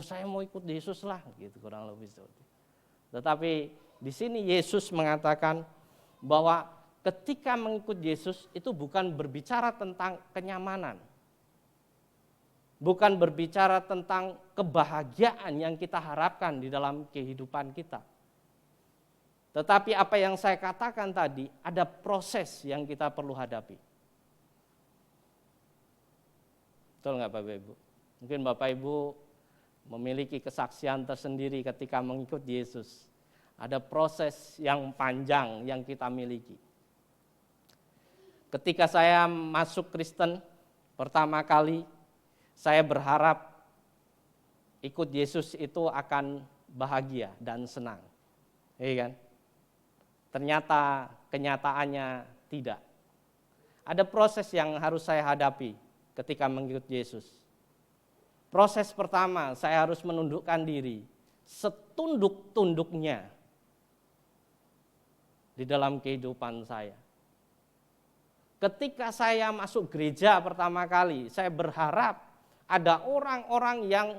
Saya mau ikut Yesus lah, gitu kurang lebih seperti. Tetapi di sini Yesus mengatakan bahwa ketika mengikut Yesus itu bukan berbicara tentang kenyamanan. Bukan berbicara tentang kebahagiaan yang kita harapkan di dalam kehidupan kita. Tetapi apa yang saya katakan tadi, ada proses yang kita perlu hadapi. Betul nggak Bapak Ibu? Mungkin Bapak Ibu memiliki kesaksian tersendiri ketika mengikut Yesus. Ada proses yang panjang yang kita miliki. Ketika saya masuk Kristen pertama kali, saya berharap ikut Yesus itu akan bahagia dan senang. Iya kan? Ternyata kenyataannya tidak. Ada proses yang harus saya hadapi ketika mengikut Yesus. Proses pertama, saya harus menundukkan diri setunduk-tunduknya di dalam kehidupan saya. Ketika saya masuk gereja pertama kali, saya berharap ada orang-orang yang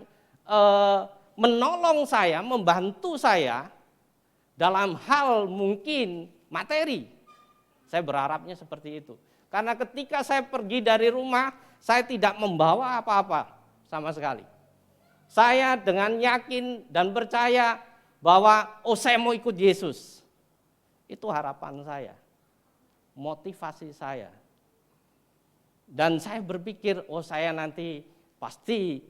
menolong saya, membantu saya dalam hal mungkin materi. Saya berharapnya seperti itu. Karena ketika saya pergi dari rumah, saya tidak membawa apa-apa sama sekali. Saya dengan yakin dan percaya bahwa saya mau ikut Yesus. Itu harapan saya, motivasi saya. Dan saya berpikir, saya nanti pasti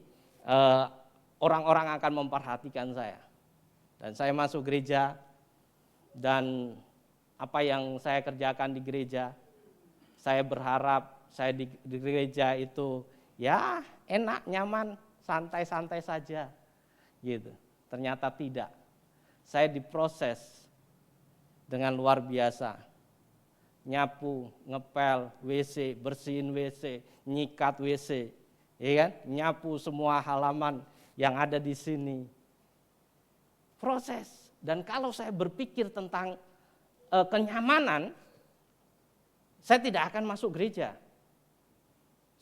orang-orang akan memperhatikan saya. Dan saya masuk gereja, dan apa yang saya kerjakan di gereja, saya berharap saya di gereja itu ya enak, nyaman, santai-santai saja gitu. Ternyata tidak. Saya diproses dengan luar biasa. Nyapu, ngepel WC, bersihin WC, nyikat WC, ya kan? Nyapu semua halaman yang ada di sini. Proses. Dan kalau saya berpikir tentang kenyamanan, saya tidak akan masuk gereja.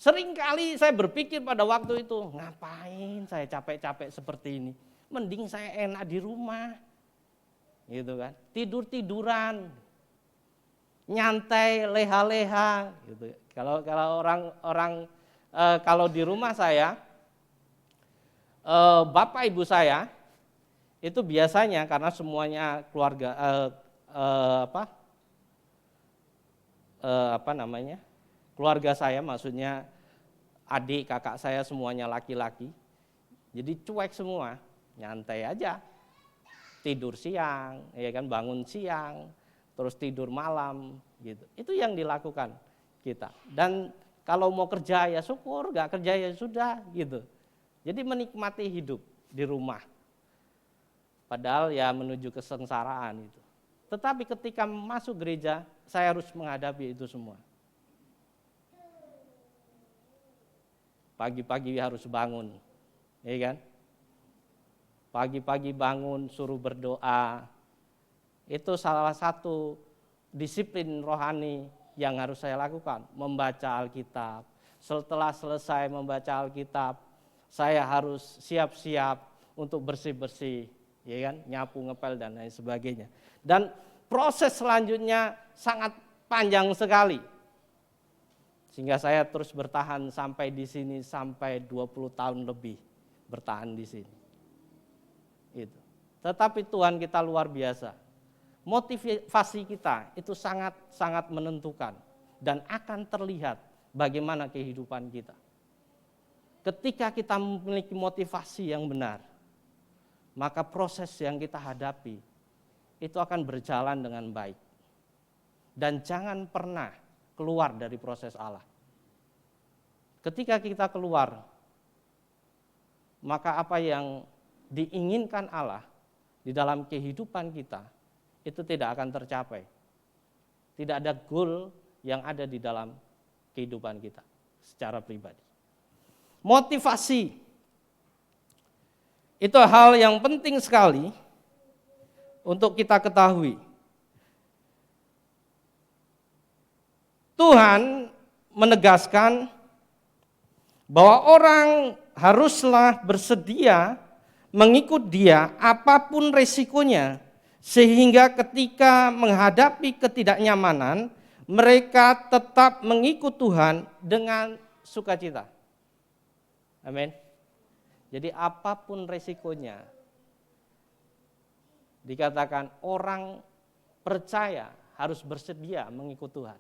Seringkali saya berpikir pada waktu itu, ngapain saya capek-capek seperti ini? Mending saya enak di rumah. Gitu kan? Tidur-tiduran. Nyantai, leha-leha gitu. Kalau orang kalau di rumah saya, bapak ibu saya itu biasanya karena semuanya keluarga keluarga saya, maksudnya adik kakak saya semuanya laki-laki, jadi cuek semua, nyantai aja, tidur siang, ya kan, bangun siang, terus tidur malam, gitu. Itu yang dilakukan kita. Dan kalau mau kerja ya syukur, nggak kerja ya sudah, gitu. Jadi menikmati hidup di rumah. Padahal ya menuju kesengsaraan itu. Tetapi ketika masuk gereja, saya harus menghadapi itu semua. Pagi-pagi harus bangun, ya kan? Pagi-pagi bangun suruh berdoa. Itu salah satu disiplin rohani yang harus saya lakukan, membaca Alkitab. Setelah selesai membaca Alkitab, saya harus siap-siap untuk bersih-bersih, ya kan, nyapu, ngepel dan lain sebagainya. Dan proses selanjutnya sangat panjang sekali. Sehingga saya terus bertahan sampai di sini, sampai 20 tahun lebih bertahan di sini. Itu. Tetapi Tuhan kita luar biasa. Motivasi kita itu sangat menentukan dan akan terlihat bagaimana kehidupan kita. Ketika kita memiliki motivasi yang benar, maka proses yang kita hadapi itu akan berjalan dengan baik. Dan jangan pernah keluar dari proses Allah. Ketika kita keluar, maka apa yang diinginkan Allah di dalam kehidupan kita itu tidak akan tercapai. Tidak ada goal yang ada di dalam kehidupan kita secara pribadi. Motivasi itu hal yang penting sekali untuk kita ketahui. Tuhan menegaskan bahwa orang haruslah bersedia mengikut Dia apapun resikonya, sehingga ketika menghadapi ketidaknyamanan, mereka tetap mengikut Tuhan dengan sukacita. Amin. Jadi apapun resikonya, dikatakan orang percaya harus bersedia mengikut Tuhan.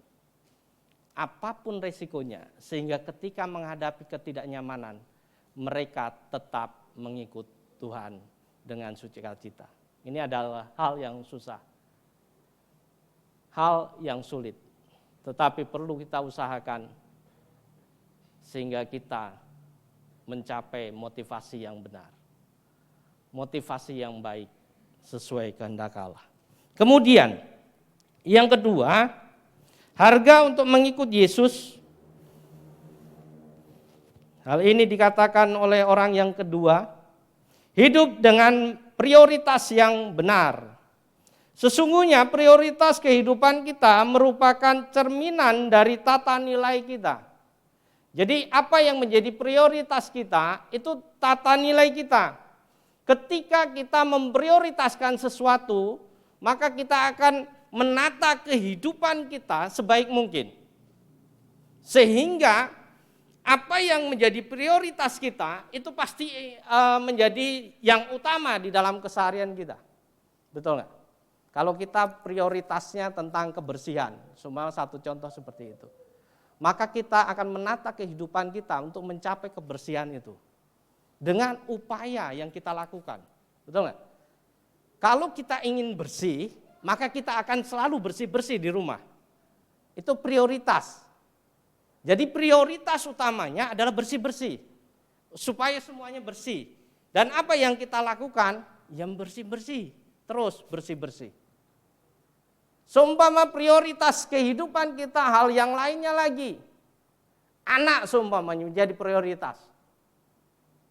Apapun resikonya, sehingga ketika menghadapi ketidaknyamanan, mereka tetap mengikut Tuhan dengan sukacita. Ini adalah hal yang susah, hal yang sulit, tetapi perlu kita usahakan sehingga kita mencapai motivasi yang benar, motivasi yang baik sesuai kehendak Allah. Kemudian yang kedua, harga untuk mengikut Yesus. Hal ini dikatakan oleh orang yang kedua, hidup dengan prioritas yang benar. Sesungguhnya prioritas kehidupan kita merupakan cerminan dari tata nilai kita. Jadi apa yang menjadi prioritas kita itu tata nilai kita. Ketika kita memprioritaskan sesuatu, maka kita akan menata kehidupan kita sebaik mungkin. Sehingga apa yang menjadi prioritas kita itu pasti menjadi yang utama di dalam keseharian kita. Betul nggak? Kalau kita prioritasnya tentang kebersihan, cuma satu contoh seperti itu. Maka kita akan menata kehidupan kita untuk mencapai kebersihan itu. Dengan upaya yang kita lakukan. Betul nggak? Kalau kita ingin bersih, maka kita akan selalu bersih-bersih di rumah. Itu prioritas. Jadi prioritas utamanya adalah bersih-bersih. Supaya semuanya bersih. Dan apa yang kita lakukan? Yang bersih-bersih. Terus bersih-bersih. Seumpama prioritas kehidupan kita hal yang lainnya lagi. Anak seumpamanya menjadi prioritas.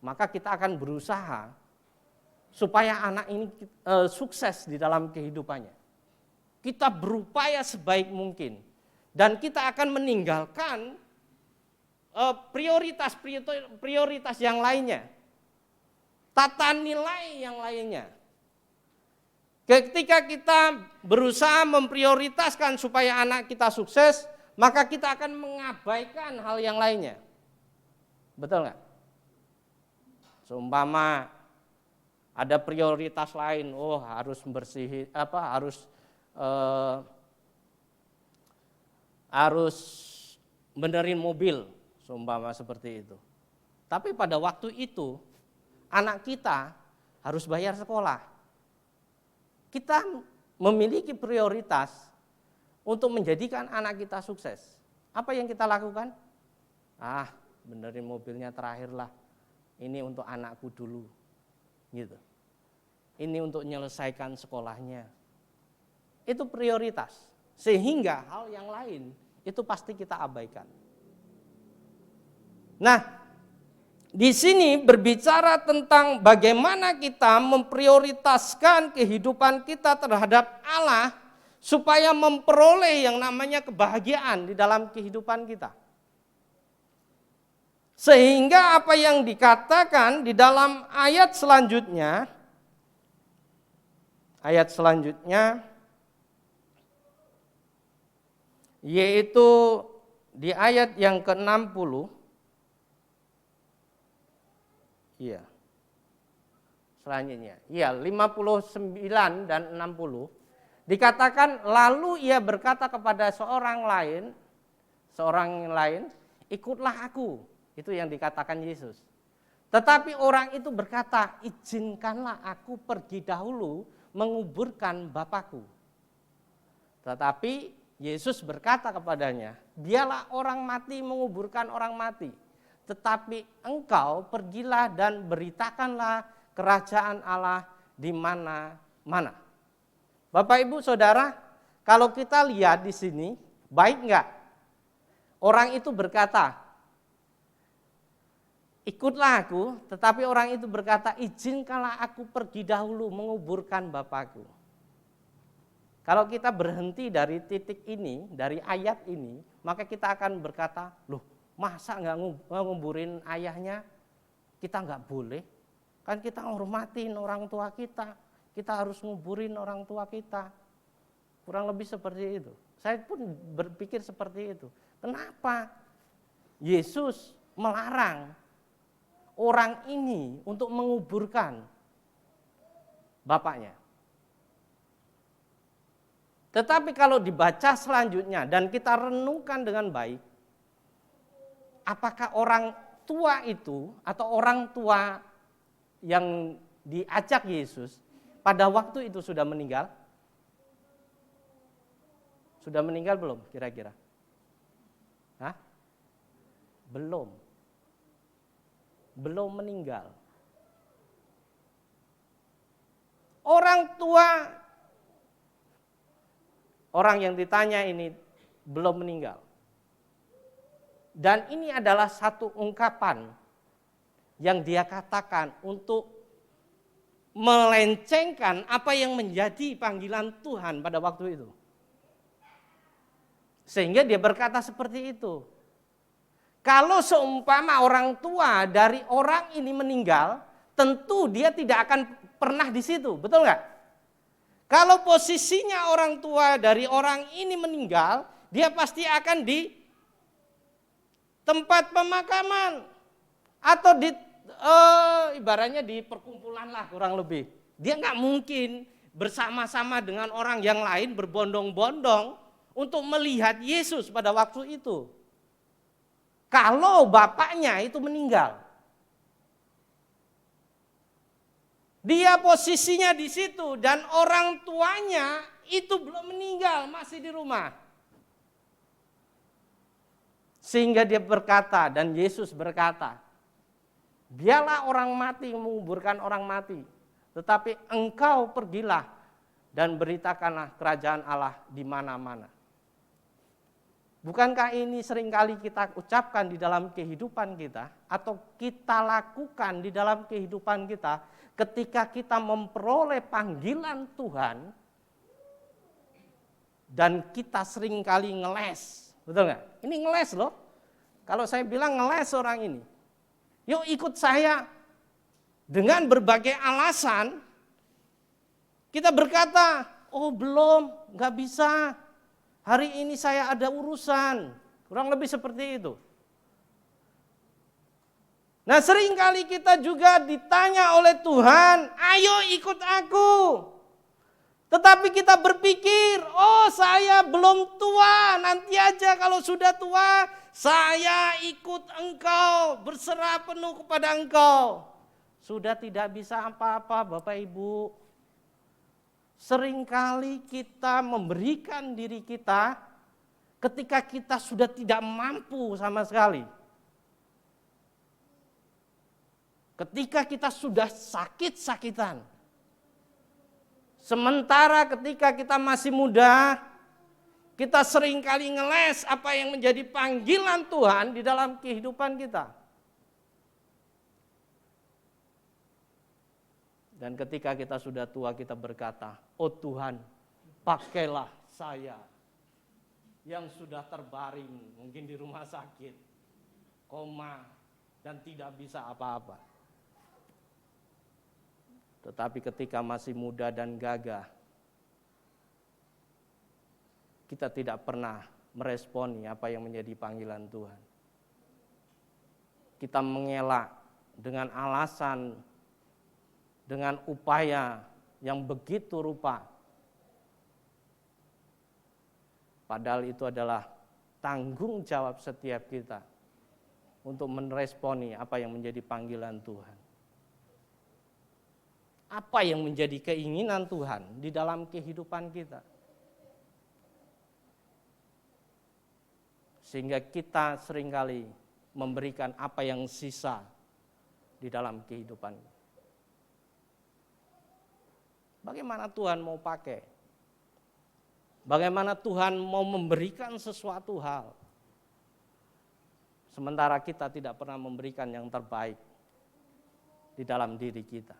Maka kita akan berusaha supaya anak ini sukses di dalam kehidupannya. Kita berupaya sebaik mungkin. Dan kita akan meninggalkan prioritas yang lainnya. Tata nilai yang lainnya. Ketika kita berusaha memprioritaskan supaya anak kita sukses, maka kita akan mengabaikan hal yang lainnya. Betul nggak? Seumpama ada prioritas lain, harus bersih, harus benerin mobil, seumpama seperti itu. Tapi pada waktu itu anak kita harus bayar sekolah. Kita memiliki prioritas untuk menjadikan anak kita sukses. Apa yang kita lakukan? Benerin mobilnya terakhirlah. Ini untuk anakku dulu. Gitu. Ini untuk menyelesaikan sekolahnya. Itu prioritas. Sehingga hal yang lain itu pasti kita abaikan. Nah, di sini berbicara tentang bagaimana kita memprioritaskan kehidupan kita terhadap Allah supaya memperoleh yang namanya kebahagiaan di dalam kehidupan kita. Sehingga apa yang dikatakan di dalam ayat selanjutnya yaitu di ayat yang ke-60. Iya. Selanjutnya. 59 dan 60. Dikatakan lalu ia berkata kepada seorang lain, ikutlah aku. Itu yang dikatakan Yesus. Tetapi orang itu berkata, izinkanlah aku pergi dahulu menguburkan Bapakku. Tetapi Yesus berkata kepadanya, biarlah orang mati menguburkan orang mati. Tetapi engkau pergilah dan beritakanlah kerajaan Allah di mana-mana. Bapak Ibu Saudara, kalau kita lihat di sini, baik enggak? Orang itu berkata, ikutlah aku, tetapi orang itu berkata, izinkanlah aku pergi dahulu menguburkan Bapakku. Kalau kita berhenti dari titik ini, dari ayat ini, maka kita akan berkata, loh, masa nggak nguburin ayahnya? Kita nggak boleh. Kan kita hormatin orang tua kita. Kita harus nguburin orang tua kita. Kurang lebih seperti itu. Saya pun berpikir seperti itu. Kenapa Yesus melarang orang ini untuk menguburkan bapaknya? Tetapi kalau dibaca selanjutnya dan kita renungkan dengan baik, apakah orang tua itu atau orang tua yang diajak Yesus pada waktu itu sudah meninggal? Sudah meninggal belum kira-kira? Belum. Belum meninggal. Orang tua, orang yang ditanya ini belum meninggal. Dan ini adalah satu ungkapan yang dia katakan untuk melencengkan apa yang menjadi panggilan Tuhan pada waktu itu. Sehingga dia berkata seperti itu. Kalau seumpama orang tua dari orang ini meninggal, tentu dia tidak akan pernah di situ, betul nggak? Kalau posisinya orang tua dari orang ini meninggal, dia pasti akan di tempat pemakaman atau di ibaratnya di perkumpulan lah kurang lebih. Dia nggak mungkin bersama-sama dengan orang yang lain berbondong-bondong untuk melihat Yesus pada waktu itu. Kalau bapaknya itu meninggal. Dia posisinya di situ dan orang tuanya itu belum meninggal, masih di rumah. Sehingga dia berkata dan Yesus berkata, biarlah orang mati menguburkan orang mati, tetapi engkau pergilah dan beritakanlah kerajaan Allah di mana-mana. Bukankah ini seringkali kita ucapkan di dalam kehidupan kita atau kita lakukan di dalam kehidupan kita ketika kita memperoleh panggilan Tuhan dan kita seringkali ngeles, betul nggak? Ini ngeles loh. Kalau saya bilang ngeles orang ini, yuk ikut saya. Dengan berbagai alasan kita berkata, oh belum, nggak bisa. Hari ini saya ada urusan, kurang lebih seperti itu. Nah seringkali kita juga ditanya oleh Tuhan, ayo ikut aku. Tetapi kita berpikir, oh saya belum tua, nanti aja kalau sudah tua, saya ikut engkau, berserah penuh kepada engkau. Sudah tidak bisa apa-apa Bapak Ibu. Seringkali kita memberikan diri kita ketika kita sudah tidak mampu sama sekali. Ketika kita sudah sakit-sakitan. Sementara ketika kita masih muda, kita seringkali ngeles apa yang menjadi panggilan Tuhan di dalam kehidupan kita. Dan ketika kita sudah tua kita berkata, oh Tuhan pakailah saya yang sudah terbaring mungkin di rumah sakit, koma dan tidak bisa apa-apa. Tetapi ketika masih muda dan gagah, kita tidak pernah meresponi apa yang menjadi panggilan Tuhan. Kita mengelak dengan alasan, dengan upaya yang begitu rupa. Padahal itu adalah tanggung jawab setiap kita untuk meresponi apa yang menjadi panggilan Tuhan. Apa yang menjadi keinginan Tuhan di dalam kehidupan kita. Sehingga kita seringkali memberikan apa yang sisa di dalam kehidupan kita. Bagaimana Tuhan mau pakai? Bagaimana Tuhan mau memberikan sesuatu hal? Sementara kita tidak pernah memberikan yang terbaik di dalam diri kita.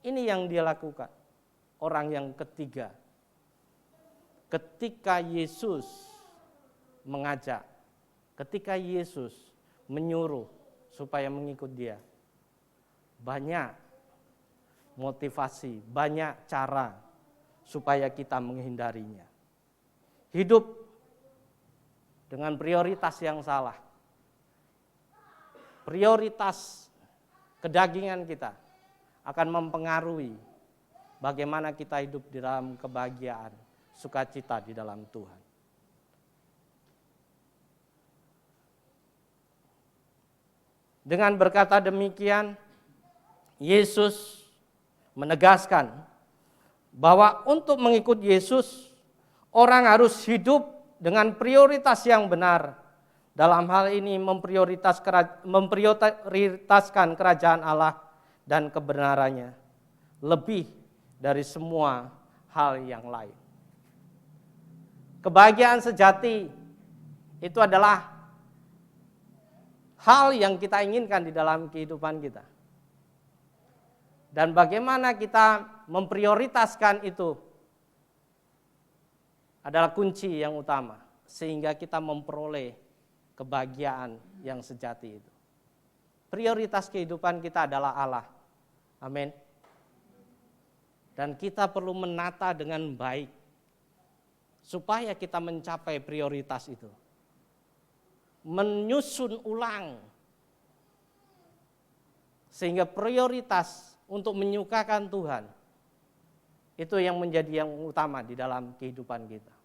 Ini yang dia lakukan. Orang yang ketiga. Ketika Yesus mengajak, ketika Yesus menyuruh supaya mengikut dia, banyak motivasi, banyak cara supaya kita menghindarinya. Hidup dengan prioritas yang salah. Prioritas kedagingan kita akan mempengaruhi bagaimana kita hidup di dalam kebahagiaan, sukacita di dalam Tuhan. Dengan berkata demikian, Yesus menegaskan bahwa untuk mengikut Yesus, orang harus hidup dengan prioritas yang benar. Dalam hal ini memprioritaskan kerajaan Allah dan kebenarannya lebih dari semua hal yang lain. Kebahagiaan sejati itu adalah hal yang kita inginkan di dalam kehidupan kita. Dan bagaimana kita memprioritaskan itu adalah kunci yang utama. Sehingga kita memperoleh kebahagiaan yang sejati itu. Prioritas kehidupan kita adalah Allah. Amin. Dan kita perlu menata dengan baik. Supaya kita mencapai prioritas itu. menyusun ulang. Sehingga prioritas untuk menyukakan Tuhan, itu yang menjadi yang utama di dalam kehidupan kita.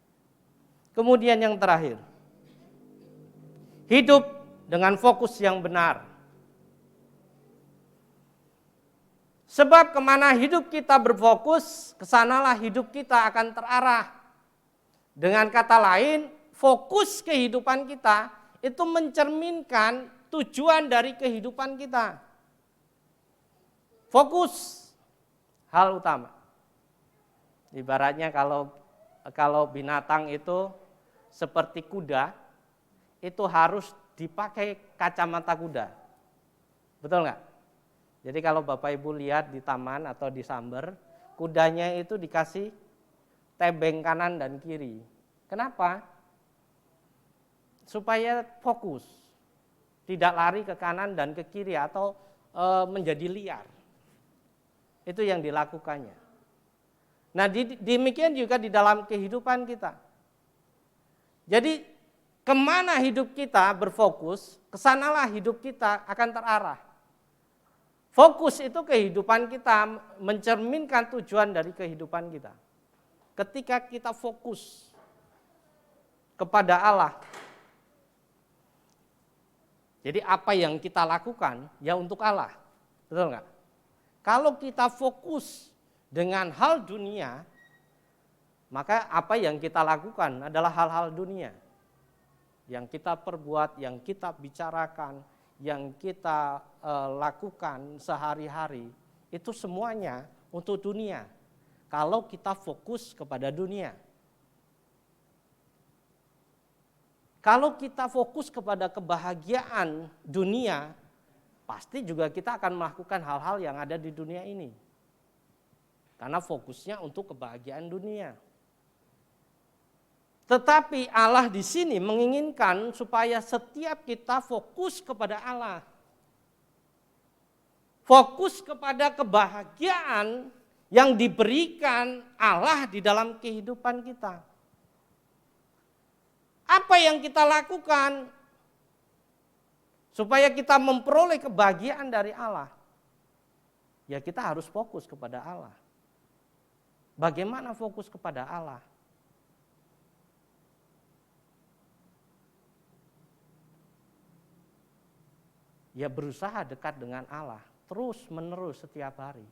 Kemudian yang terakhir, hidup dengan fokus yang benar. Sebab kemana hidup kita berfokus, kesanalah hidup kita akan terarah. Dengan kata lain, fokus kehidupan kita itu mencerminkan tujuan dari kehidupan kita. Fokus, hal utama. Ibaratnya kalau binatang itu seperti kuda, itu harus dipakai kacamata kuda. Betul nggak? Jadi kalau Bapak Ibu lihat di taman atau di Samber, kudanya itu dikasih tebeng kanan dan kiri. Kenapa? Supaya fokus, tidak lari ke kanan dan ke kiri atau menjadi liar. Itu yang dilakukannya. Nah, demikian juga di dalam kehidupan kita. Jadi kemana hidup kita berfokus, kesanalah hidup kita akan terarah. Fokus itu kehidupan kita, mencerminkan tujuan dari kehidupan kita. Ketika kita fokus kepada Allah, jadi apa yang kita lakukan ya untuk Allah, betul nggak? Kalau kita fokus dengan hal dunia, maka apa yang kita lakukan adalah hal-hal dunia. Yang kita perbuat, yang kita bicarakan, yang kita lakukan sehari-hari, itu semuanya untuk dunia. Kalau kita fokus kepada dunia. Kalau kita fokus kepada kebahagiaan dunia, pasti juga kita akan melakukan hal-hal yang ada di dunia ini. Karena fokusnya untuk kebahagiaan dunia. Tetapi Allah di sini menginginkan supaya setiap kita fokus kepada Allah. Fokus kepada kebahagiaan yang diberikan Allah di dalam kehidupan kita. Apa yang kita lakukan supaya kita memperoleh kebahagiaan dari Allah? Ya kita harus fokus kepada Allah. Bagaimana fokus kepada Allah? Ya berusaha dekat dengan Allah, terus menerus setiap hari.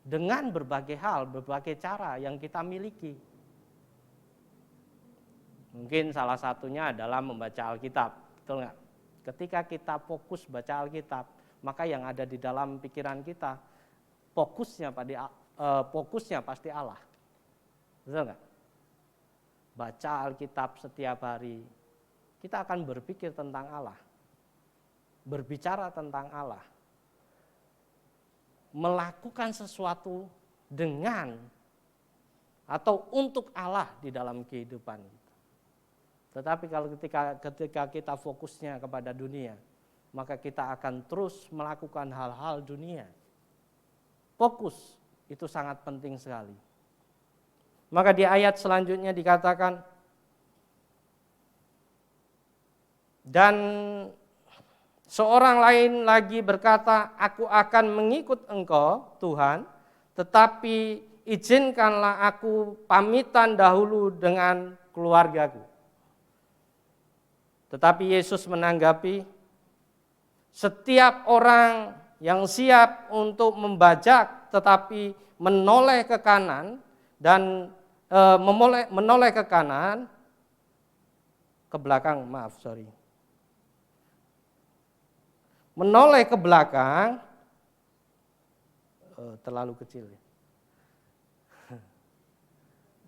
Dengan berbagai hal, berbagai cara yang kita miliki. Mungkin salah satunya adalah membaca Alkitab, betul nggak? Ketika kita fokus baca Alkitab, maka yang ada di dalam pikiran kita, fokusnya pasti Allah. Betul nggak? Baca Alkitab setiap hari, kita akan berpikir tentang Allah. Berbicara tentang Allah, melakukan sesuatu dengan atau untuk Allah di dalam kehidupan kita. Tetapi kalau ketika kita fokusnya kepada dunia, maka kita akan terus melakukan hal-hal dunia. Fokus itu sangat penting sekali. Maka di ayat selanjutnya dikatakan, dan seorang lain lagi berkata, aku akan mengikut engkau Tuhan, tetapi izinkanlah aku pamitan dahulu dengan keluargaku. Tetapi Yesus menanggapi, setiap orang yang siap untuk membajak tetapi menoleh ke kanan dan menoleh ke kanan, ke belakang, menoleh ke belakang, terlalu kecil.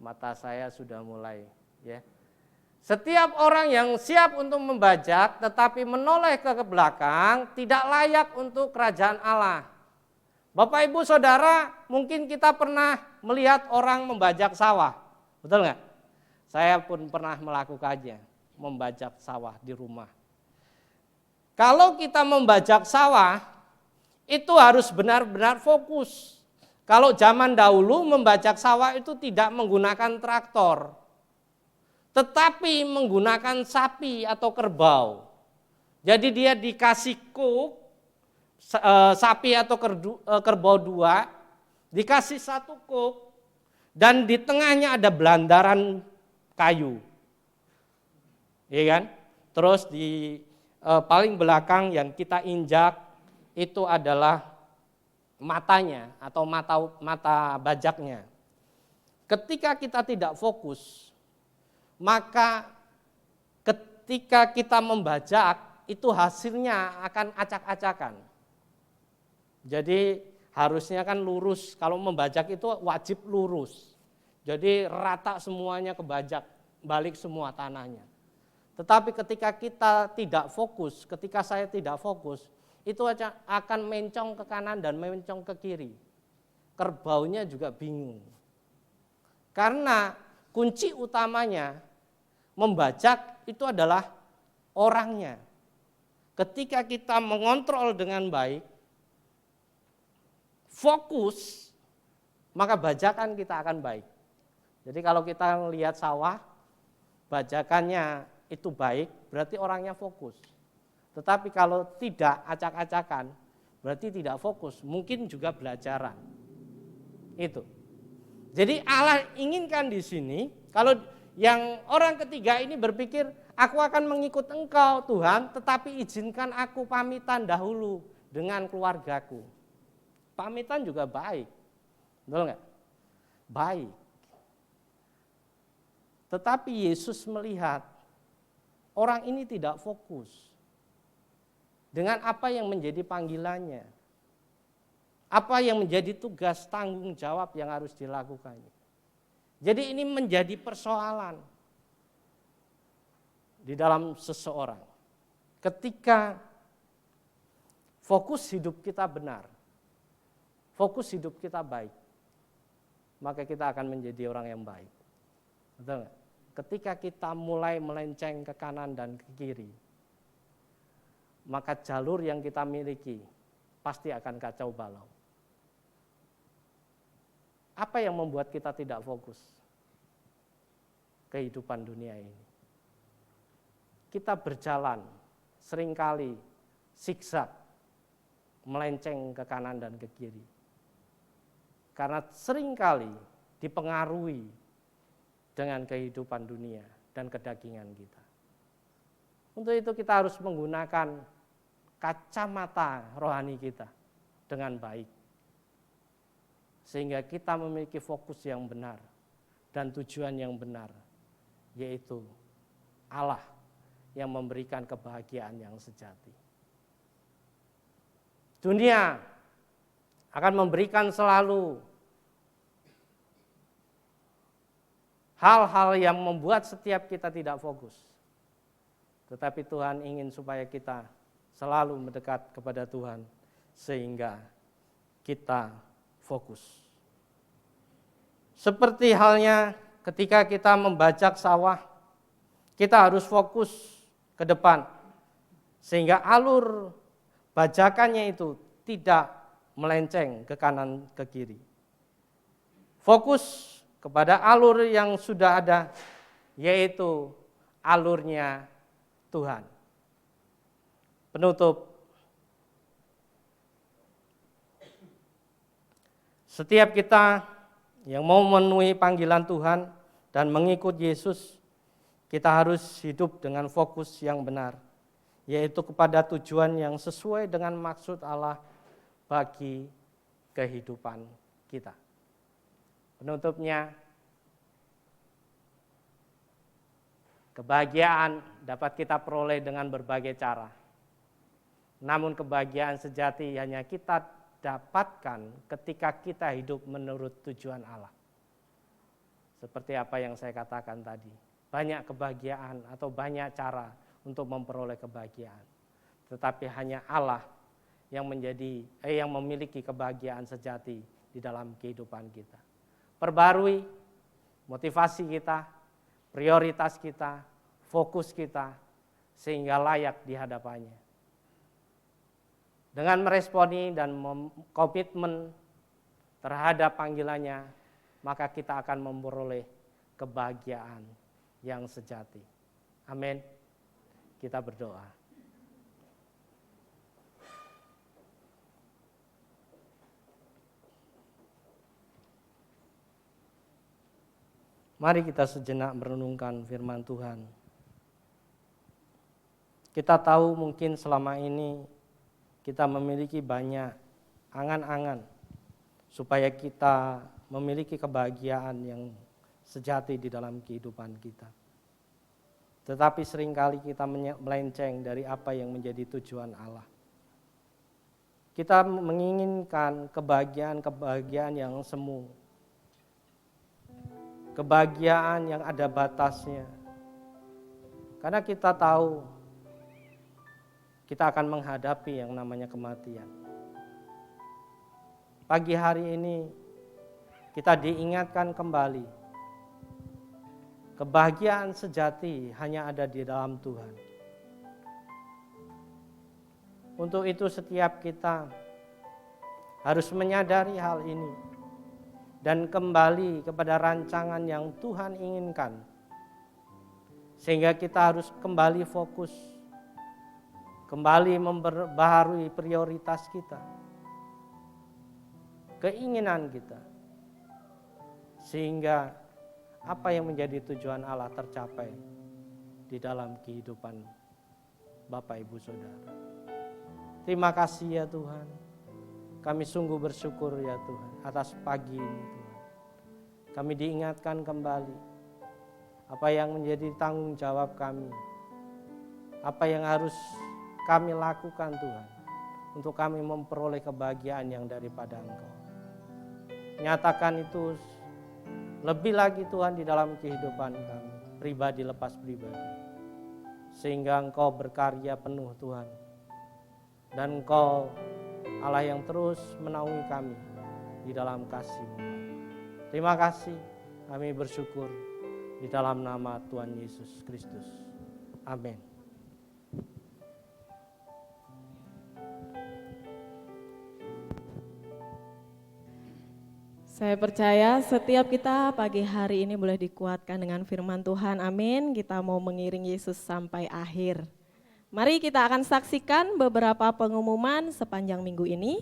Mata saya sudah mulai, ya. Setiap orang yang siap untuk membajak tetapi menoleh ke belakang tidak layak untuk kerajaan Allah. Bapak Ibu Saudara, mungkin kita pernah melihat orang membajak sawah, betul nggak? Saya pun pernah melakukannya, membajak sawah di rumah. Kalau kita membajak sawah, itu harus benar-benar fokus. Kalau zaman dahulu membajak sawah itu tidak menggunakan traktor. tetapi menggunakan sapi atau kerbau. Jadi dia dikasih kuk, sapi atau kerbau 2, dikasih 1 kuk, dan di tengahnya ada belandaran kayu. Iya kan? Terus di paling belakang yang kita injak itu adalah matanya atau mata bajaknya. Ketika kita tidak fokus, maka ketika kita membajak itu hasilnya akan acak-acakan. Jadi harusnya kan lurus, kalau membajak itu wajib lurus. Jadi rata semuanya kebajak, balik semua tanahnya. Tetapi ketika kita tidak fokus, ketika saya tidak fokus, itu akan mencong ke kanan dan mencong ke kiri. Kerbaunya juga bingung. Karena kunci utamanya membajak itu adalah orangnya. Ketika kita mengontrol dengan baik, fokus, maka bajakan kita akan baik. Jadi kalau kita lihat sawah, bajakannya itu baik, berarti orangnya fokus. Tetapi kalau tidak acak-acakan, berarti tidak fokus, mungkin juga belajaran. Itu. Jadi Allah inginkan di sini, kalau yang orang ketiga ini berpikir, aku akan mengikut Engkau Tuhan, tetapi izinkan aku pamitan dahulu dengan keluargaku. Pamitan juga baik, betul nggak? Baik. Tetapi Yesus melihat orang ini tidak fokus dengan apa yang menjadi panggilannya, apa yang menjadi tugas tanggung jawab yang harus dilakukannya. Jadi ini menjadi persoalan di dalam seseorang. Ketika fokus hidup kita benar, fokus hidup kita baik, maka kita akan menjadi orang yang baik. Betul nggak? Ketika kita mulai melenceng ke kanan dan ke kiri, maka jalur yang kita miliki pasti akan kacau balau. Apa yang membuat kita tidak fokus? Kehidupan dunia ini. Kita berjalan seringkali zigzag, melenceng ke kanan dan ke kiri. Karena seringkali dipengaruhi dengan kehidupan dunia dan kedagingan kita. Untuk itu kita harus menggunakan kacamata rohani kita dengan baik. Sehingga kita memiliki fokus yang benar dan tujuan yang benar, yaitu Allah yang memberikan kebahagiaan yang sejati. Dunia akan memberikan selalu hal-hal yang membuat setiap kita tidak fokus. Tetapi Tuhan ingin supaya kita selalu mendekat kepada Tuhan sehingga kita fokus. Seperti halnya ketika kita membajak sawah, kita harus fokus ke depan sehingga alur bajakannya itu tidak melenceng ke kanan ke kiri. Fokus kepada alur yang sudah ada, yaitu alurnya Tuhan. Penutup. Setiap kita yang mau memenuhi panggilan Tuhan dan mengikut Yesus, kita harus hidup dengan fokus yang benar, yaitu kepada tujuan yang sesuai dengan maksud Allah bagi kehidupan kita. Penutupnya, kebahagiaan dapat kita peroleh dengan berbagai cara. Namun kebahagiaan sejati hanya kita dapatkan ketika kita hidup menurut tujuan Allah. Seperti apa yang saya katakan tadi, banyak kebahagiaan atau banyak cara untuk memperoleh kebahagiaan. Tetapi hanya Allah yang memiliki kebahagiaan sejati di dalam kehidupan kita. Perbarui motivasi kita, prioritas kita, fokus kita, sehingga layak di hadapannya. Dengan meresponi dan komitmen terhadap panggilannya, maka kita akan memperoleh kebahagiaan yang sejati. Amin. Kita berdoa. Mari kita sejenak merenungkan firman Tuhan. Kita tahu mungkin selama ini kita memiliki banyak angan-angan supaya kita memiliki kebahagiaan yang sejati di dalam kehidupan kita. Tetapi seringkali kita melenceng dari apa yang menjadi tujuan Allah. Kita menginginkan kebahagiaan yang semu. Kebahagiaan yang ada batasnya. Karena kita tahu kita akan menghadapi yang namanya kematian. Pagi hari ini kita diingatkan kembali. Kebahagiaan sejati hanya ada di dalam Tuhan. Untuk itu setiap kita harus menyadari hal ini. Dan kembali kepada rancangan yang Tuhan inginkan. Sehingga kita harus kembali fokus. Kembali memperbaharui prioritas kita. Keinginan kita. Sehingga apa yang menjadi tujuan Allah tercapai di dalam kehidupan Bapak Ibu Saudara. Terima kasih ya Tuhan. Kami sungguh bersyukur ya Tuhan atas pagi ini Tuhan. Kami diingatkan kembali apa yang menjadi tanggung jawab kami. Apa yang harus kami lakukan Tuhan untuk kami memperoleh kebahagiaan yang daripada Engkau. Nyatakan itu lebih lagi Tuhan di dalam kehidupan kami, pribadi lepas pribadi. Sehingga Engkau berkarya penuh Tuhan. Dan Engkau Allah yang terus menaungi kami di dalam kasih-Mu. Terima kasih, kami bersyukur di dalam nama Tuhan Yesus Kristus. Amin. Saya percaya setiap kita pagi hari ini boleh dikuatkan dengan firman Tuhan. Amin. Kita mau mengiring Yesus sampai akhir. Mari kita akan saksikan beberapa pengumuman sepanjang minggu ini.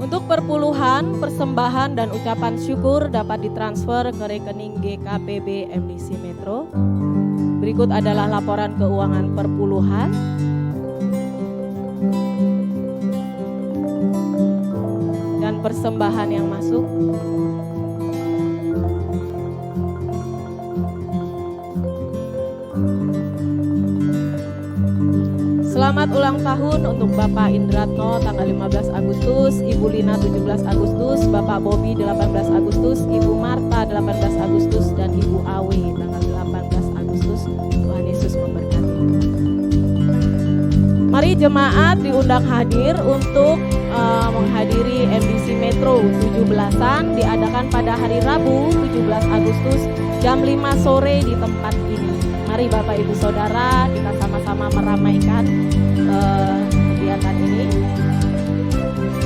Untuk perpuluhan, persembahan, dan ucapan syukur dapat ditransfer ke rekening GKPB MDC Metro. Berikut adalah laporan keuangan perpuluhan. Dan persembahan yang masuk. Selamat ulang tahun untuk Bapak Indratno tanggal 15 Agustus, Ibu Lina 17 Agustus, Bapak Bobi 18 Agustus, Ibu Marta 18 Agustus, dan Ibu Awe tanggal 18 Agustus. Tuhan Yesus memberkati. Mari jemaat diundang hadir untuk menghadiri MDC Metro 17-an diadakan pada hari Rabu 17 Agustus jam 5 sore di tempat ini. Mari Bapak Ibu Saudara kita sama-sama meramaikan kegiatan ini.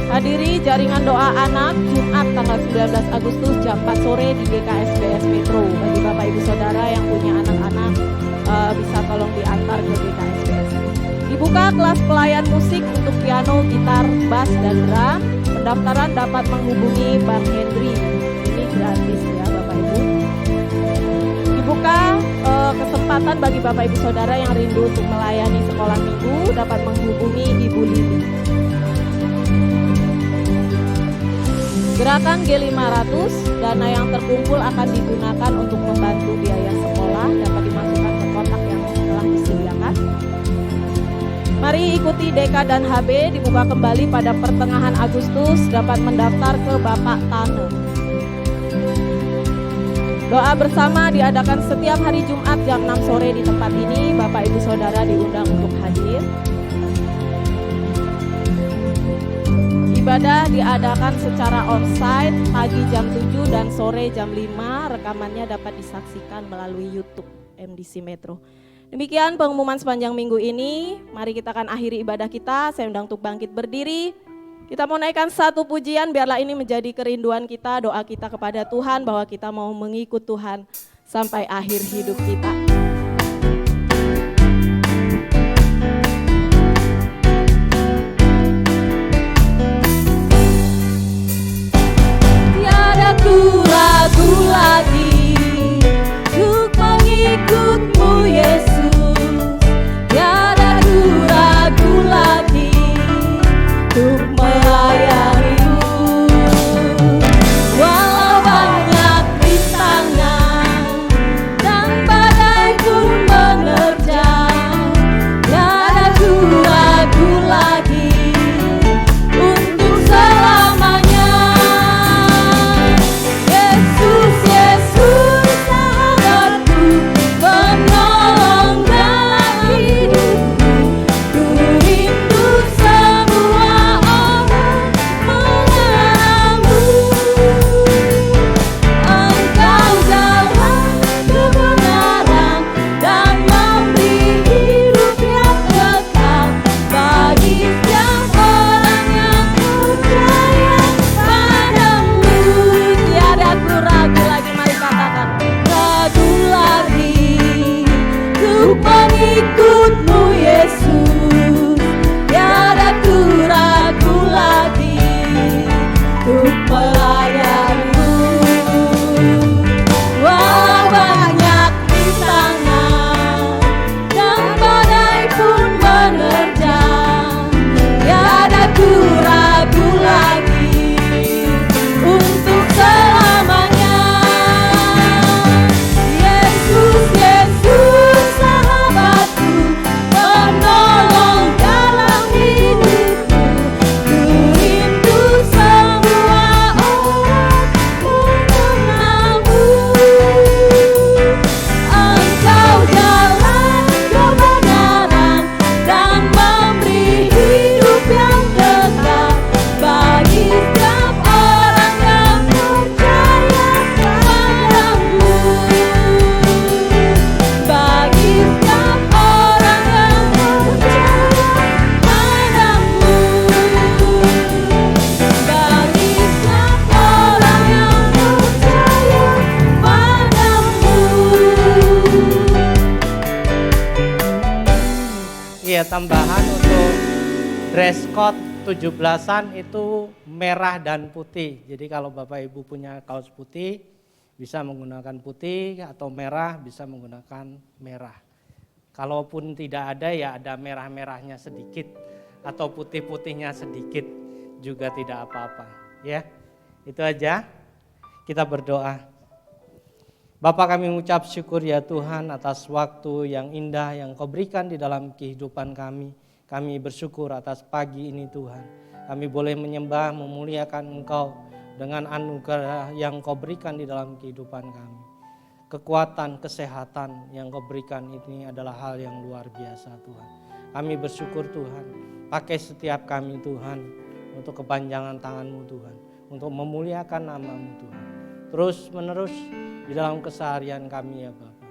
Hadiri jaringan doa anak Jumat tanggal 19 Agustus jam 4 sore di GKSBS Metro. Bagi Bapak Ibu Saudara yang punya anak-anak bisa tolong diantar ke GKSBS. Dibuka kelas pelayan musik untuk piano, gitar, bass, dan drum. Pendaftaran dapat menghubungi Bang Hendri. Ini gratis ya Bapak Ibu. Dibuka kesempatan bagi Bapak Ibu Saudara yang rindu untuk melayani sekolah minggu dapat menghubungi Ibu Lili. Gerakan G500, dana yang terkumpul akan digunakan untuk membantu biaya sekolah, dapat dimasukkan ke kotak yang telah disediakan. Mari ikuti DK dan HB dibuka kembali pada pertengahan Agustus, dapat mendaftar ke Bapak Tane. Doa bersama diadakan setiap hari Jumat jam 6 sore di tempat ini. Bapak Ibu Saudara diundang untuk hadir. Ibadah diadakan secara onsite pagi jam 7 dan sore jam 5. Rekamannya dapat disaksikan melalui YouTube MDC Metro. Demikian pengumuman sepanjang minggu ini. Mari kita akan akhiri ibadah kita. Saya undang untuk bangkit berdiri. Kita mau naikkan satu pujian, biarlah ini menjadi kerinduan kita, doa kita kepada Tuhan bahwa kita mau mengikut Tuhan sampai akhir hidup kita. Tiada ku ragu lagi untuk mengikut-Mu Yesus. Tiada ku ragu lagi untuk melayani-Mu. Walau banyak rintangan dan badai pun menerjang, tiada ku ragu lagi untuk selamanya. Yesus, Yesus, sahabatku, penolong dalam hidupku. Ku rindu semua orang mengenalmu. Engkau jalan kebenaran dan memberi hidup yang kekal bagi setiap orang yang percaya padamu. Tiada ku ragu lagi, mari katakan, ragu lagi untuk mengikut-Mu Yesus. Tiada ku ragu lagi untuk melayani-Mu. Walau banyak rintangan dan badai pun menerjang, tiada ku ragu lagi untuk selamanya. Yesus, Yesus, sahabatku, penolong dalam hidupku. Ku rindu semua orang mengenalmu. Engkau jalan kebenaran dan memberi hidup yang kekal bagi setiap orang yang percaya padamu. Bagi setiap orang yang percaya padamu. Bagi setiap orang yang percaya padamu. Iya, tambahan untuk dress code 17-an itu merah dan putih. Jadi kalau Bapak Ibu punya kaos putih bisa menggunakan putih, atau merah bisa menggunakan merah. Kalaupun tidak ada, ya ada merah-merahnya sedikit atau putih-putihnya sedikit juga tidak apa-apa. Ya, itu aja. Kita berdoa. Bapa, kami mengucap syukur ya Tuhan atas waktu yang indah yang Kau berikan di dalam kehidupan kami. Kami bersyukur atas pagi ini Tuhan. Kami boleh menyembah, memuliakan Engkau dengan anugerah yang Kau berikan di dalam kehidupan kami. Kekuatan, kesehatan yang Kau berikan ini adalah hal yang luar biasa Tuhan. Kami bersyukur Tuhan, pakai setiap kami Tuhan untuk kepanjangan tangan-Mu Tuhan, untuk memuliakan nama-Mu Tuhan. Terus menerus di dalam keseharian kami ya Bapa.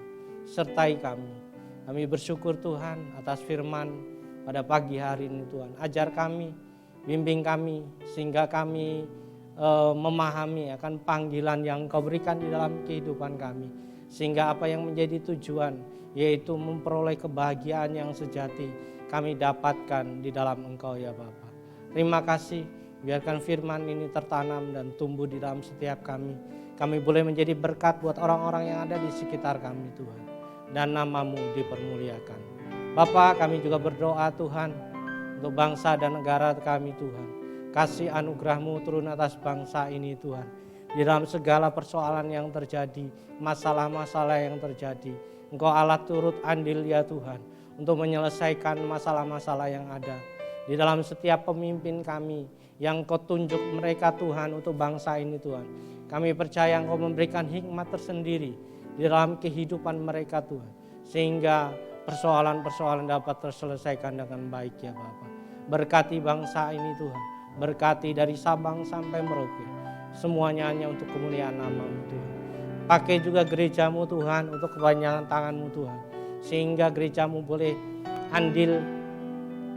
Sertai kami. Kami bersyukur Tuhan atas firman pada pagi hari ini Tuhan. Ajar kami, bimbing kami sehingga kami memahami akan panggilan yang Kau berikan di dalam kehidupan kami. Sehingga apa yang menjadi tujuan, yaitu memperoleh kebahagiaan yang sejati, kami dapatkan di dalam Engkau ya Bapa. Terima kasih, biarkan firman ini tertanam dan tumbuh di dalam setiap kami. Kami boleh menjadi berkat buat orang-orang yang ada di sekitar kami Tuhan. Dan nama-Mu dipermuliakan. Bapa, kami juga berdoa Tuhan untuk bangsa dan negara kami Tuhan. Kasih anugerah-Mu turun atas bangsa ini Tuhan. Di dalam segala persoalan yang terjadi, masalah-masalah yang terjadi, Engkau Allah turut andil ya Tuhan untuk menyelesaikan masalah-masalah yang ada. Di dalam setiap pemimpin kami yang Kau tunjuk mereka Tuhan untuk bangsa ini Tuhan. Kami percaya Engkau memberikan hikmat tersendiri di dalam kehidupan mereka Tuhan. Sehingga persoalan-persoalan dapat terselesaikan dengan baik ya Bapak. Berkati bangsa ini Tuhan. Berkati dari Sabang sampai Merauke. Semuanya hanya untuk kemuliaan nama-Mu Tuhan. Pakai juga gereja-Mu Tuhan untuk kepanjangan tangan-Mu Tuhan. Sehingga gereja-Mu boleh andil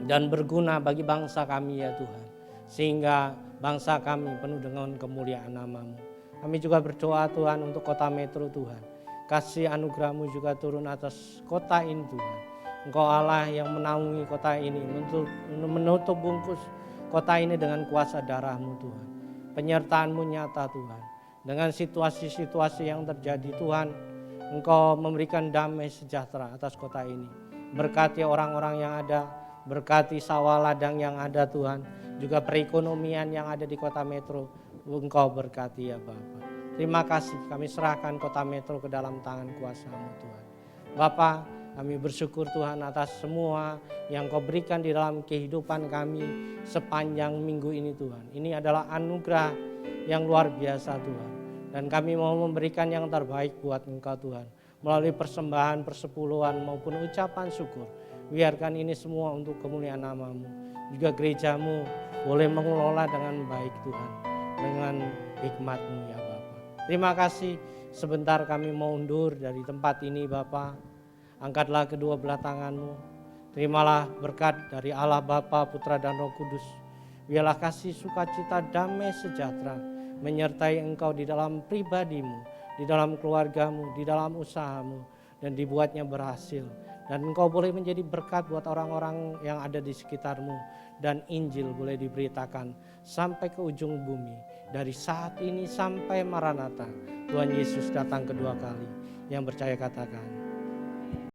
dan berguna bagi bangsa kami ya Tuhan. sehingga bangsa kami penuh dengan kemuliaan nama-Mu. Kami juga berdoa Tuhan untuk kota Metro Tuhan. Kasih anugerah-Mu juga turun atas kota ini Tuhan. Engkau Allah yang menaungi kota ini, menutup bungkus kota ini dengan kuasa darah-Mu Tuhan. Penyertaan-Mu nyata Tuhan. Dengan situasi-situasi yang terjadi Tuhan, Engkau memberikan damai sejahtera atas kota ini. Berkati orang-orang yang ada, berkati sawah ladang yang ada Tuhan, juga perekonomian yang ada di kota Metro, Engkau berkati ya Bapa. Terima kasih, kami serahkan kota Metro ke dalam tangan kuasa-Mu Tuhan. Bapa, kami bersyukur Tuhan atas semua yang Kau berikan di dalam kehidupan kami sepanjang minggu ini Tuhan. Ini adalah anugerah yang luar biasa Tuhan. Dan kami mau memberikan yang terbaik buat Engkau Tuhan. Melalui persembahan, persepuluhan maupun ucapan syukur. Biarkan ini semua untuk kemuliaan nama-Mu. Juga gereja-Mu boleh mengelola dengan baik Tuhan. Dengan hikmat-Mu ya Bapa. Terima kasih, sebentar kami mau undur dari tempat ini Bapa. Angkatlah kedua belah tangan-Mu. Terimalah berkat dari Allah Bapa, Putra dan Roh Kudus. Biarlah kasih sukacita damai sejahtera menyertai engkau di dalam pribadimu, di dalam keluargamu, di dalam usahamu, dan dibuatnya berhasil. Dan engkau boleh menjadi berkat buat orang-orang yang ada di sekitarmu, dan Injil boleh diberitakan sampai ke ujung bumi. Dari saat ini sampai Maranatha, Tuhan Yesus datang kedua kali. Yang percaya katakan